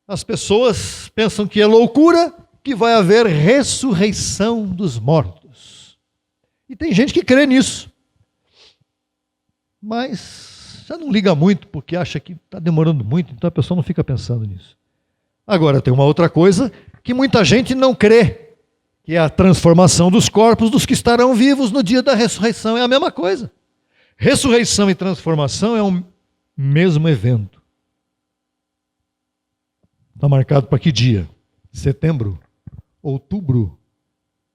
as pessoas pensam que é loucura que vai haver ressurreição dos mortos. E tem gente que crê nisso. Mas já não liga muito, porque acha que está demorando muito, então a pessoa não fica pensando nisso. Agora, tem uma outra coisa que muita gente não crê, que é a transformação dos corpos dos que estarão vivos no dia da ressurreição. É a mesma coisa. Ressurreição e transformação é um mesmo evento. Está marcado para que dia? Setembro, outubro,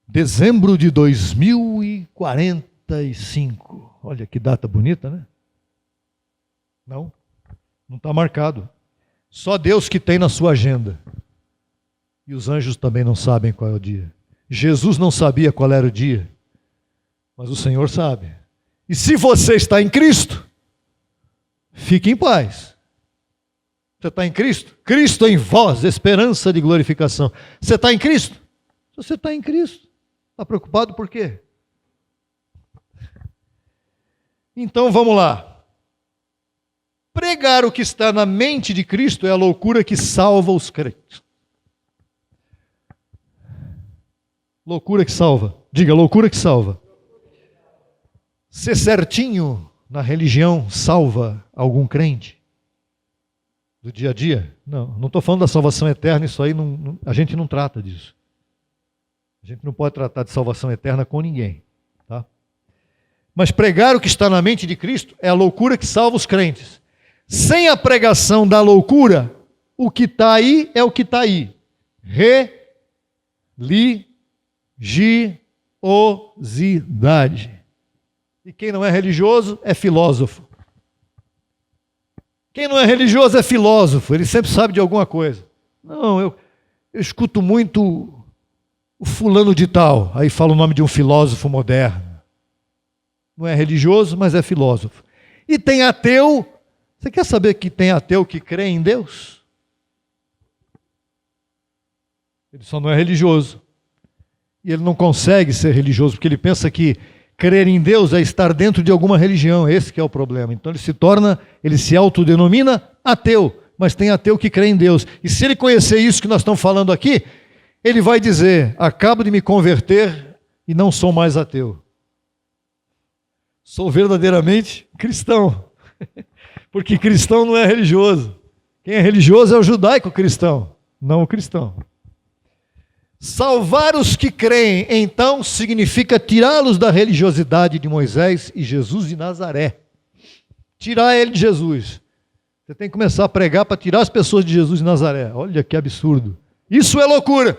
dezembro de 2045. Olha que data bonita, né? Não está marcado. Só Deus que tem na sua agenda. E os anjos também não sabem qual é o dia. Jesus não sabia qual era o dia, mas o Senhor sabe. E se você está em Cristo, fique em paz. Você está em Cristo? Cristo em vós, esperança de glorificação. Você está em Cristo? Se você está em Cristo, está preocupado por quê? Então vamos lá. Pregar o que está na mente de Cristo é a loucura que salva os crentes. Loucura que salva. Diga, loucura que salva. Ser certinho na religião salva algum crente? Do dia a dia? Não estou falando da salvação eterna, isso aí a gente não trata disso. A gente não pode tratar de salvação eterna com ninguém. Tá? Mas pregar o que está na mente de Cristo é a loucura que salva os crentes. Sem a pregação da loucura, o que está aí é o que está aí. Religiosidade. E quem não é religioso é filósofo. Quem não é religioso é filósofo, ele sempre sabe de alguma coisa. Não, eu escuto muito o fulano de tal, aí fala o nome de um filósofo moderno. Não é religioso, mas é filósofo. E tem ateu. Você quer saber que tem ateu que crê em Deus? Ele só não é religioso. E ele não consegue ser religioso, porque ele pensa que crer em Deus é estar dentro de alguma religião. Esse que é o problema. Então ele se autodenomina ateu, mas tem ateu que crê em Deus. E se ele conhecer isso que nós estamos falando aqui, ele vai dizer: acabo de me converter e não sou mais ateu. Sou verdadeiramente cristão. Porque cristão não é religioso. Quem é religioso é o judaico-cristão, não o cristão. Salvar os que creem, então, significa tirá-los da religiosidade de Moisés e Jesus de Nazaré. Tirar ele de Jesus. Você tem que começar a pregar para tirar as pessoas de Jesus de Nazaré. Olha que absurdo. Isso é loucura.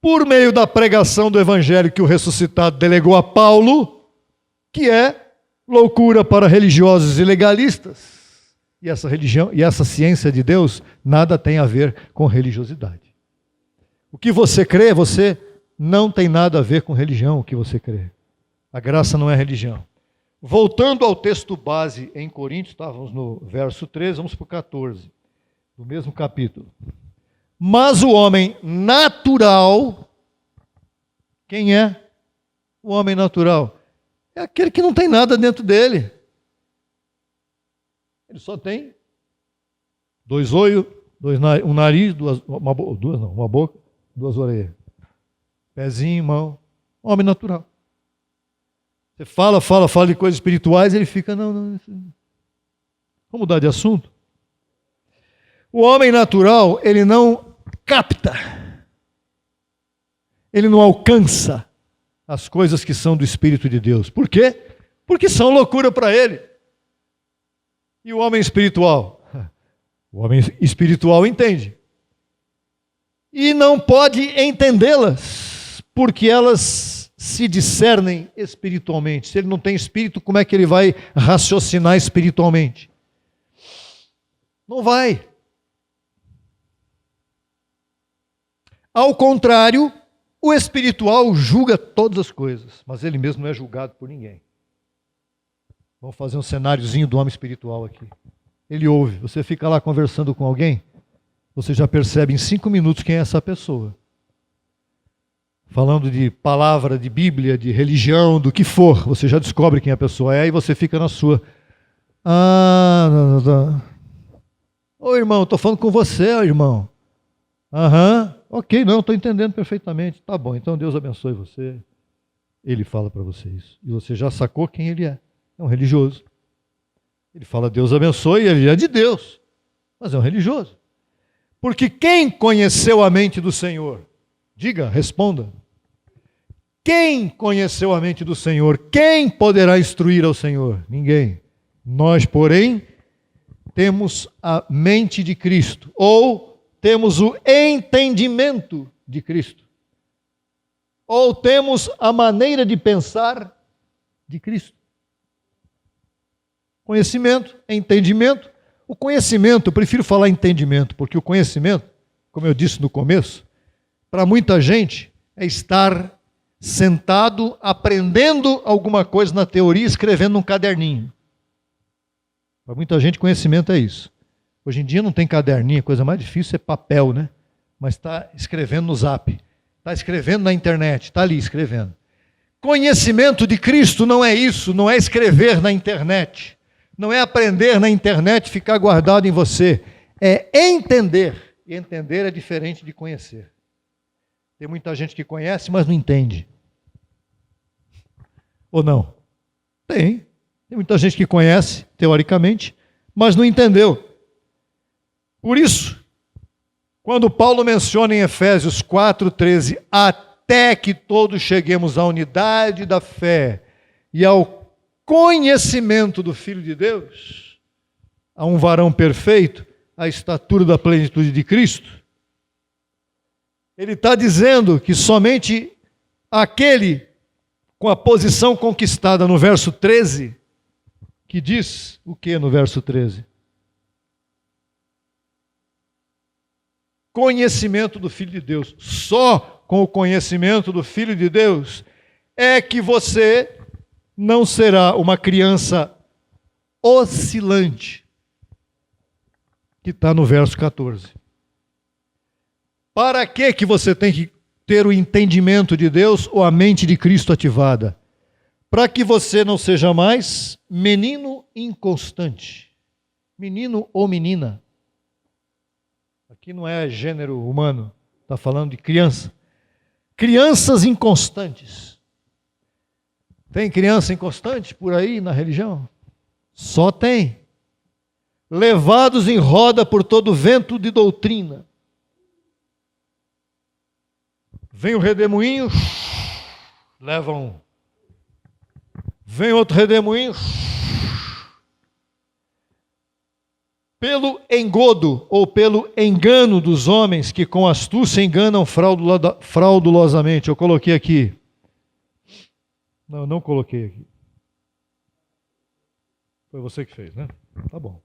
Por meio da pregação do evangelho que o ressuscitado delegou a Paulo, que é loucura para religiosos e legalistas. E essa religião e essa ciência de Deus nada tem a ver com religiosidade. O que você crê, você não tem nada a ver com religião o que você crê. A graça não é religião. Voltando ao texto base em Coríntios, estávamos no verso 13, vamos para o 14, do mesmo capítulo. Mas o homem natural, quem é o homem natural? É aquele que não tem nada dentro dele. Ele só tem dois olhos, um nariz, uma boca, duas orelhas, pezinho, mão. Homem natural. Você fala de coisas espirituais, ele fica, não. Vamos mudar de assunto? O homem natural, ele não capta, ele não alcança as coisas que são do Espírito de Deus. Por quê? Porque são loucura para ele. E o homem espiritual? O homem espiritual entende. E não pode entendê-las, porque elas se discernem espiritualmente. Se ele não tem espírito, como é que ele vai raciocinar espiritualmente? Não vai. Ao contrário, o espiritual julga todas as coisas, mas ele mesmo não é julgado por ninguém. Vamos fazer um cenáriozinho do homem espiritual aqui. Ele ouve, você fica lá conversando com alguém, você já percebe em 5 minutos quem é essa pessoa. Falando de palavra, de Bíblia, de religião, do que for, você já descobre quem a pessoa é e você fica na sua. Não. Ô irmão, estou falando com você, ó, irmão. Ok, não, estou entendendo perfeitamente. Tá bom, então Deus abençoe você. Ele fala para você isso. E você já sacou quem ele é. É um religioso. Ele fala Deus abençoe, ele é de Deus. Mas é um religioso. Porque quem conheceu a mente do Senhor? Diga, responda. Quem conheceu a mente do Senhor? Quem poderá instruir ao Senhor? Ninguém. Nós, porém, temos a mente de Cristo. Ou temos o entendimento de Cristo. Ou temos a maneira de pensar de Cristo. Conhecimento, entendimento. O conhecimento, eu prefiro falar entendimento, porque o conhecimento, como eu disse no começo, para muita gente é estar sentado aprendendo alguma coisa na teoria, escrevendo num caderninho. Para muita gente, conhecimento é isso. Hoje em dia não tem caderninho, a coisa mais difícil é papel, né? Mas está escrevendo no Zap, está escrevendo na internet, está ali escrevendo. Conhecimento de Cristo não é isso, não é escrever na internet, não é aprender na internet e ficar guardado em você, é entender. E entender é diferente de conhecer. Tem muita gente que conhece, mas não entende. Ou não? Tem. Tem muita gente que conhece, teoricamente, mas não entendeu. Por isso, quando Paulo menciona em Efésios 4:13, até que todos cheguemos à unidade da fé e ao conhecimento do Filho de Deus, a um varão perfeito, a estatura da plenitude de Cristo, ele está dizendo que somente aquele com a posição conquistada no verso 13, que diz o que no verso 13? Conhecimento do Filho de Deus. Só com o conhecimento do Filho de Deus é que você não será uma criança oscilante, que está no verso 14. Para que você tem que ter o entendimento de Deus ou a mente de Cristo ativada? Para que você não seja mais menino inconstante. Menino ou menina. Aqui não é gênero humano, está falando de criança. Crianças inconstantes. Tem criança inconstante por aí na religião? Só tem. Levados em roda por todo vento de doutrina. Vem o redemoinho, leva um. Vem outro redemoinho. Pelo engodo ou pelo engano dos homens que com astúcia enganam fraudulosamente. Eu coloquei aqui. Não coloquei aqui. Foi você que fez, né? Tá bom.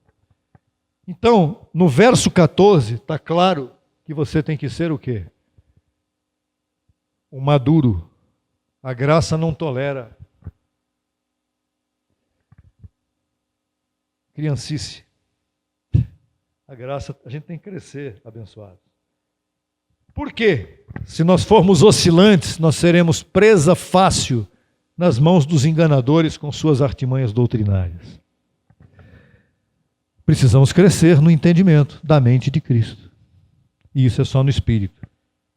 Então, no verso 14, está claro que você tem que ser o quê? o maduro. A graça não tolera criancice. A graça, a gente tem que crescer, abençoado. Por quê? Se nós formos oscilantes, nós seremos presa fácil nas mãos dos enganadores com suas artimanhas doutrinárias. Precisamos crescer no entendimento da mente de Cristo. E isso é só no Espírito.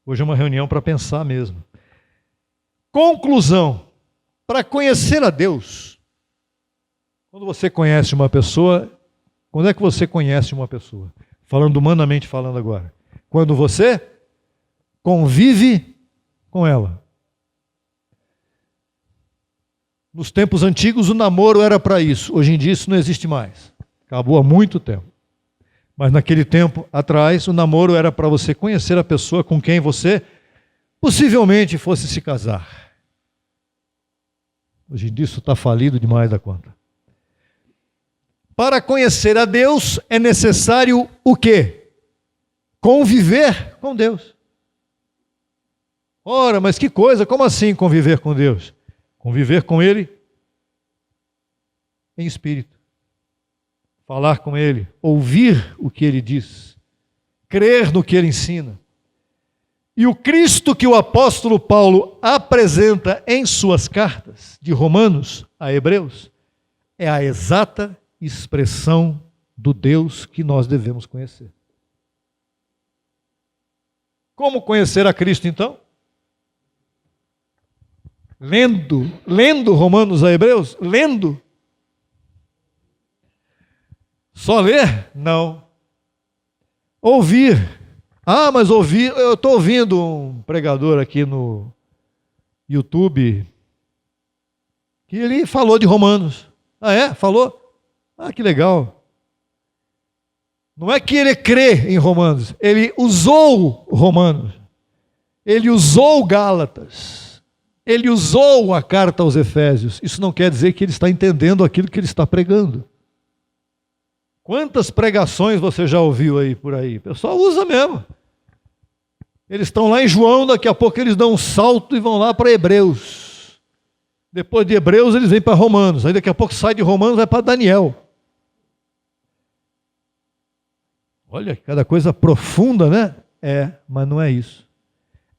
Hoje é uma reunião para pensar mesmo. Conclusão. Para conhecer a Deus. Quando você conhece uma pessoa, quando é que você conhece uma pessoa? Falando humanamente, falando agora. Quando você convive com ela. Nos tempos antigos o namoro era para isso. Hoje em dia isso não existe mais. Acabou há muito tempo. Mas naquele tempo atrás o namoro era para você conhecer a pessoa com quem você possivelmente fosse se casar. Hoje em dia isso está falido demais da conta. Para conhecer a Deus é necessário o quê? Conviver com Deus. Ora, mas que coisa, como assim conviver com Deus? Conviver com Ele em espírito. Falar com Ele, ouvir o que Ele diz, crer no que Ele ensina. E o Cristo que o apóstolo Paulo apresenta em suas cartas, de Romanos a Hebreus, é a exata expressão do Deus que nós devemos conhecer. Como conhecer a Cristo então? Lendo Romanos a Hebreus? Lendo? Só ler? Não. Ouvir. Ah, mas ouvir, eu estou ouvindo um pregador aqui no YouTube que ele falou de Romanos. Ah, é? Falou? Ah, que legal. Não é que ele crê em Romanos, ele usou Romanos. Ele usou Gálatas. Ele usou a carta aos Efésios. Isso não quer dizer que ele está entendendo aquilo que ele está pregando. Quantas pregações você já ouviu aí por aí? O pessoal usa mesmo. Eles estão lá em João, daqui a pouco eles dão um salto e vão lá para Hebreus. Depois de Hebreus eles vêm para Romanos. Aí daqui a pouco sai de Romanos e vai para Daniel. Olha, cada coisa profunda, né? É, mas não é isso.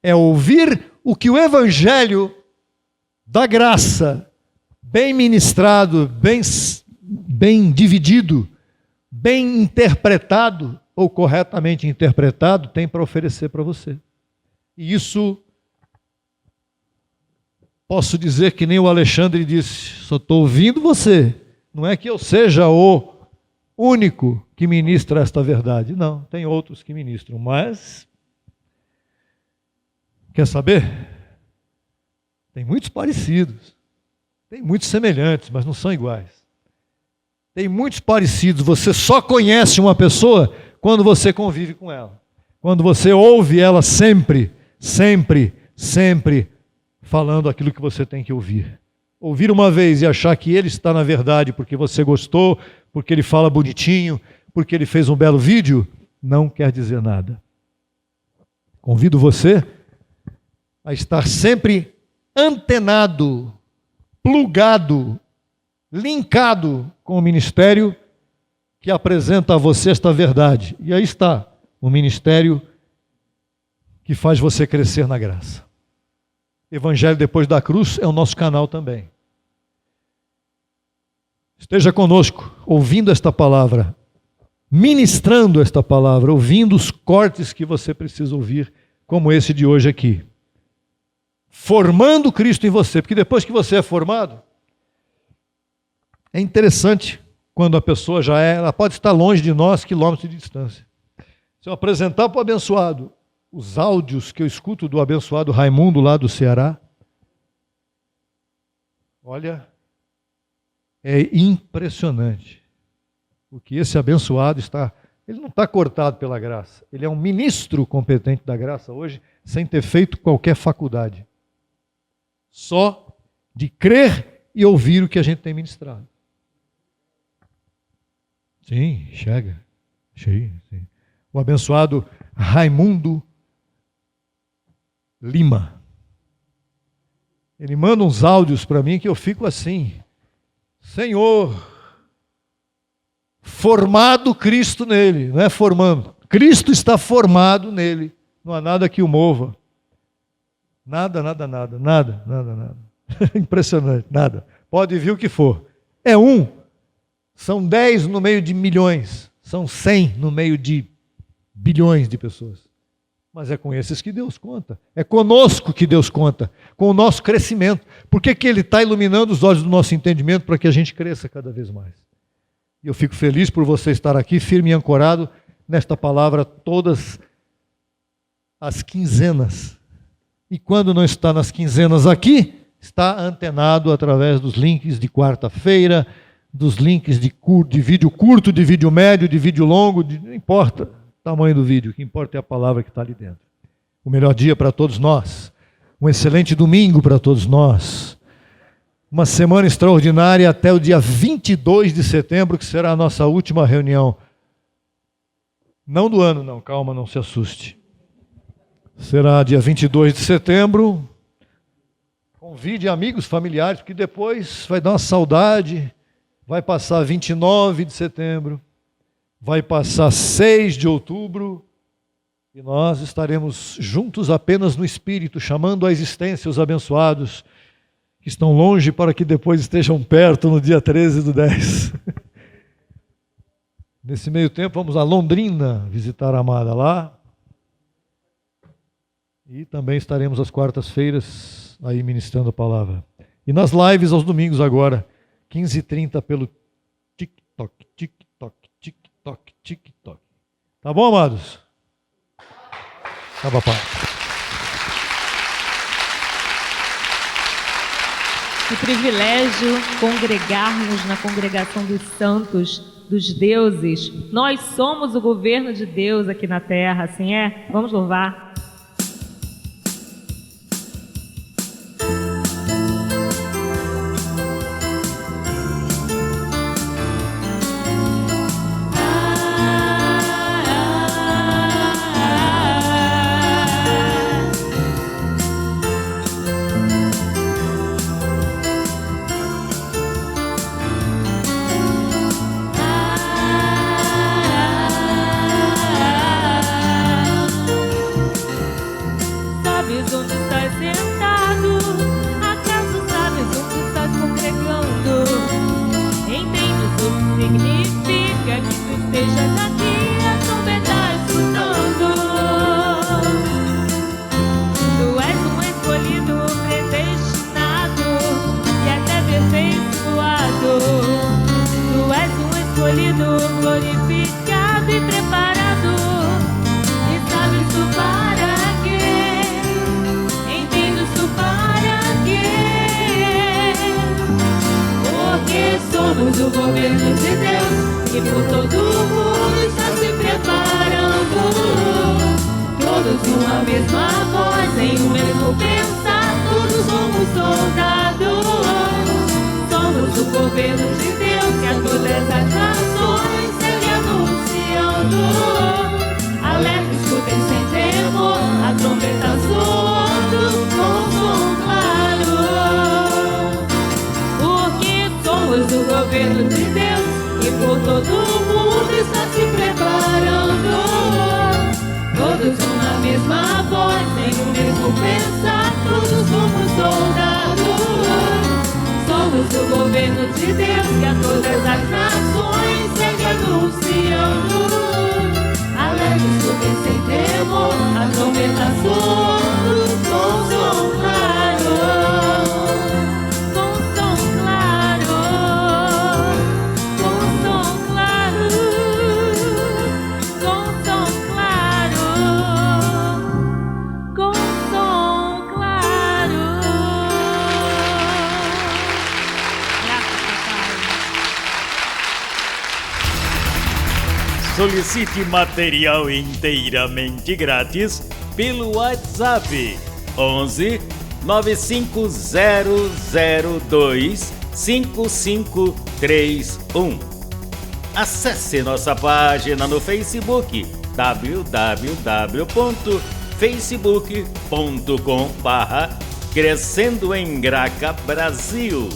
É ouvir o que o Evangelho da graça, bem ministrado, bem dividido, bem interpretado, ou corretamente interpretado, tem para oferecer para você. E isso, posso dizer que nem o Alexandre disse, só estou ouvindo você. Não é que eu seja o único que ministra esta verdade. Não, tem outros que ministram, mas... Quer saber? Tem muitos parecidos, tem muitos semelhantes, mas não são iguais. Tem muitos parecidos, você só conhece uma pessoa quando você convive com ela. Quando você ouve ela sempre falando aquilo que você tem que ouvir. Ouvir uma vez e achar que ele está na verdade porque você gostou, porque ele fala bonitinho, porque ele fez um belo vídeo, não quer dizer nada. Convido você a estar sempre antenado, plugado, linkado com o ministério que apresenta a você esta verdade. E aí está, o ministério que faz você crescer na graça. Evangelho depois da cruz é o nosso canal também. Esteja conosco, ouvindo esta palavra, ministrando esta palavra, ouvindo os cortes que você precisa ouvir, como esse de hoje aqui. Formando Cristo em você, porque depois que você é formado, é interessante quando a pessoa ela pode estar longe de nós, quilômetros de distância. Se eu apresentar para o abençoado os áudios que eu escuto do abençoado Raimundo lá do Ceará, olha, é impressionante o que esse abençoado está... Ele não está cortado pela graça, ele é um ministro competente da graça hoje, sem ter feito qualquer faculdade. Só de crer e ouvir o que a gente tem ministrado. Sim, chega. Sim. O abençoado Raimundo Lima. Ele manda uns áudios para mim que eu fico assim: Senhor, formado Cristo nele, não é formando. Cristo está formado nele. Não há nada que o mova. Nada. Impressionante, nada. Pode vir o que for. É um. São 10 no meio de milhões. São 100 no meio de bilhões de pessoas. Mas é com esses que Deus conta. É conosco que Deus conta. Com o nosso crescimento. Por que Ele está iluminando os olhos do nosso entendimento para que a gente cresça cada vez mais? E eu fico feliz por você estar aqui, firme e ancorado nesta palavra todas as quinzenas. E quando não está nas quinzenas aqui, está antenado através dos links de quarta-feira, dos links de vídeo curto, de vídeo médio, de vídeo longo, não importa o tamanho do vídeo, o que importa é a palavra que está ali dentro. O melhor dia para todos nós, um excelente domingo para todos nós, uma semana extraordinária até o dia 22 de setembro, que será a nossa última reunião. Não do ano, não, calma, não se assuste. Será dia 22 de setembro. Convide amigos, familiares, porque depois vai dar uma saudade. Vai passar 29 de setembro. Vai passar 6 de outubro. E nós estaremos juntos apenas no Espírito, chamando à existência os abençoados que estão longe para que depois estejam perto no dia 13/10. Nesse meio tempo, vamos a Londrina visitar a amada lá. E também estaremos às quartas-feiras aí ministrando a palavra. E nas lives aos domingos agora, 15h30 pelo TikTok. Tá bom, amados? Tá, papai. Que privilégio congregarmos na congregação dos santos, dos deuses. Nós somos o governo de Deus aqui na terra, assim é? Vamos louvar. Glorificado e preparado, e sabe isso para quê? Entendo isso para quê? Porque somos o governo de Deus e por todo o mundo está se preparando. Todos numa mesma voz, em um mesmo pensar, todos somos soldados. Somos o governo de Deus que a todas as nações segue anunciando. Alerta, escutem sem temor, a trombeta soando com som claro. Porque somos o governo de Deus e por todo o mundo está se preparando. Todos são na mesma voz, em um mesmo pensar, todos somos soldados. Somos o governo de Deus que a todas as nações segue anunciando. Alegre, escutem sem temor, a trombeta soando com som claro. Com som claro. Com som claro. Com som claro. Com som claro. Solicite material inteiramente grátis pelo WhatsApp 11 95002 5531. Acesse nossa página no Facebook www.facebook.com/ Crescendo em Graca Brasil.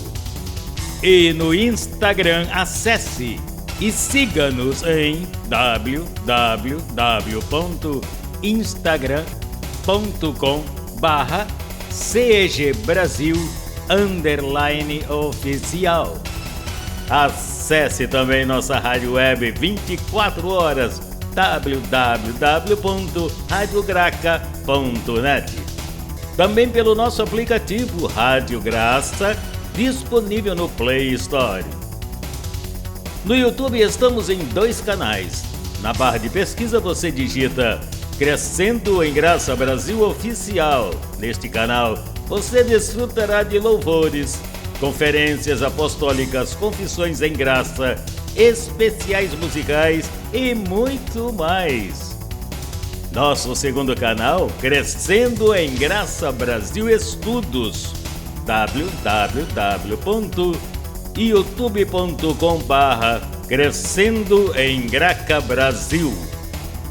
E no Instagram acesse e siga-nos em www.instagram.com/cegbrasil_oficial. Acesse também nossa rádio web 24 horas www.radiograca.net. Também pelo nosso aplicativo Rádio Graça, disponível no Play Store. No YouTube estamos em 2 canais. Na barra de pesquisa você digita Crescendo em Graça Brasil Oficial. Neste canal você desfrutará de louvores, conferências apostólicas, confissões em graça, especiais musicais e muito mais. Nosso segundo canal, Crescendo em Graça Brasil Estudos, www.youtube.com/Crescendo em Graca Brasil.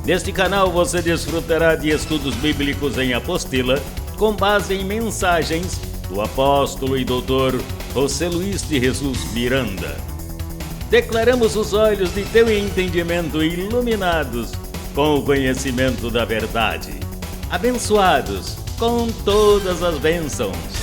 Neste canal você desfrutará de estudos bíblicos em apostila, com base em mensagens do apóstolo e doutor José Luiz de Jesus Miranda. Declaramos os olhos de teu entendimento iluminados com o conhecimento da verdade, abençoados com todas as bênçãos.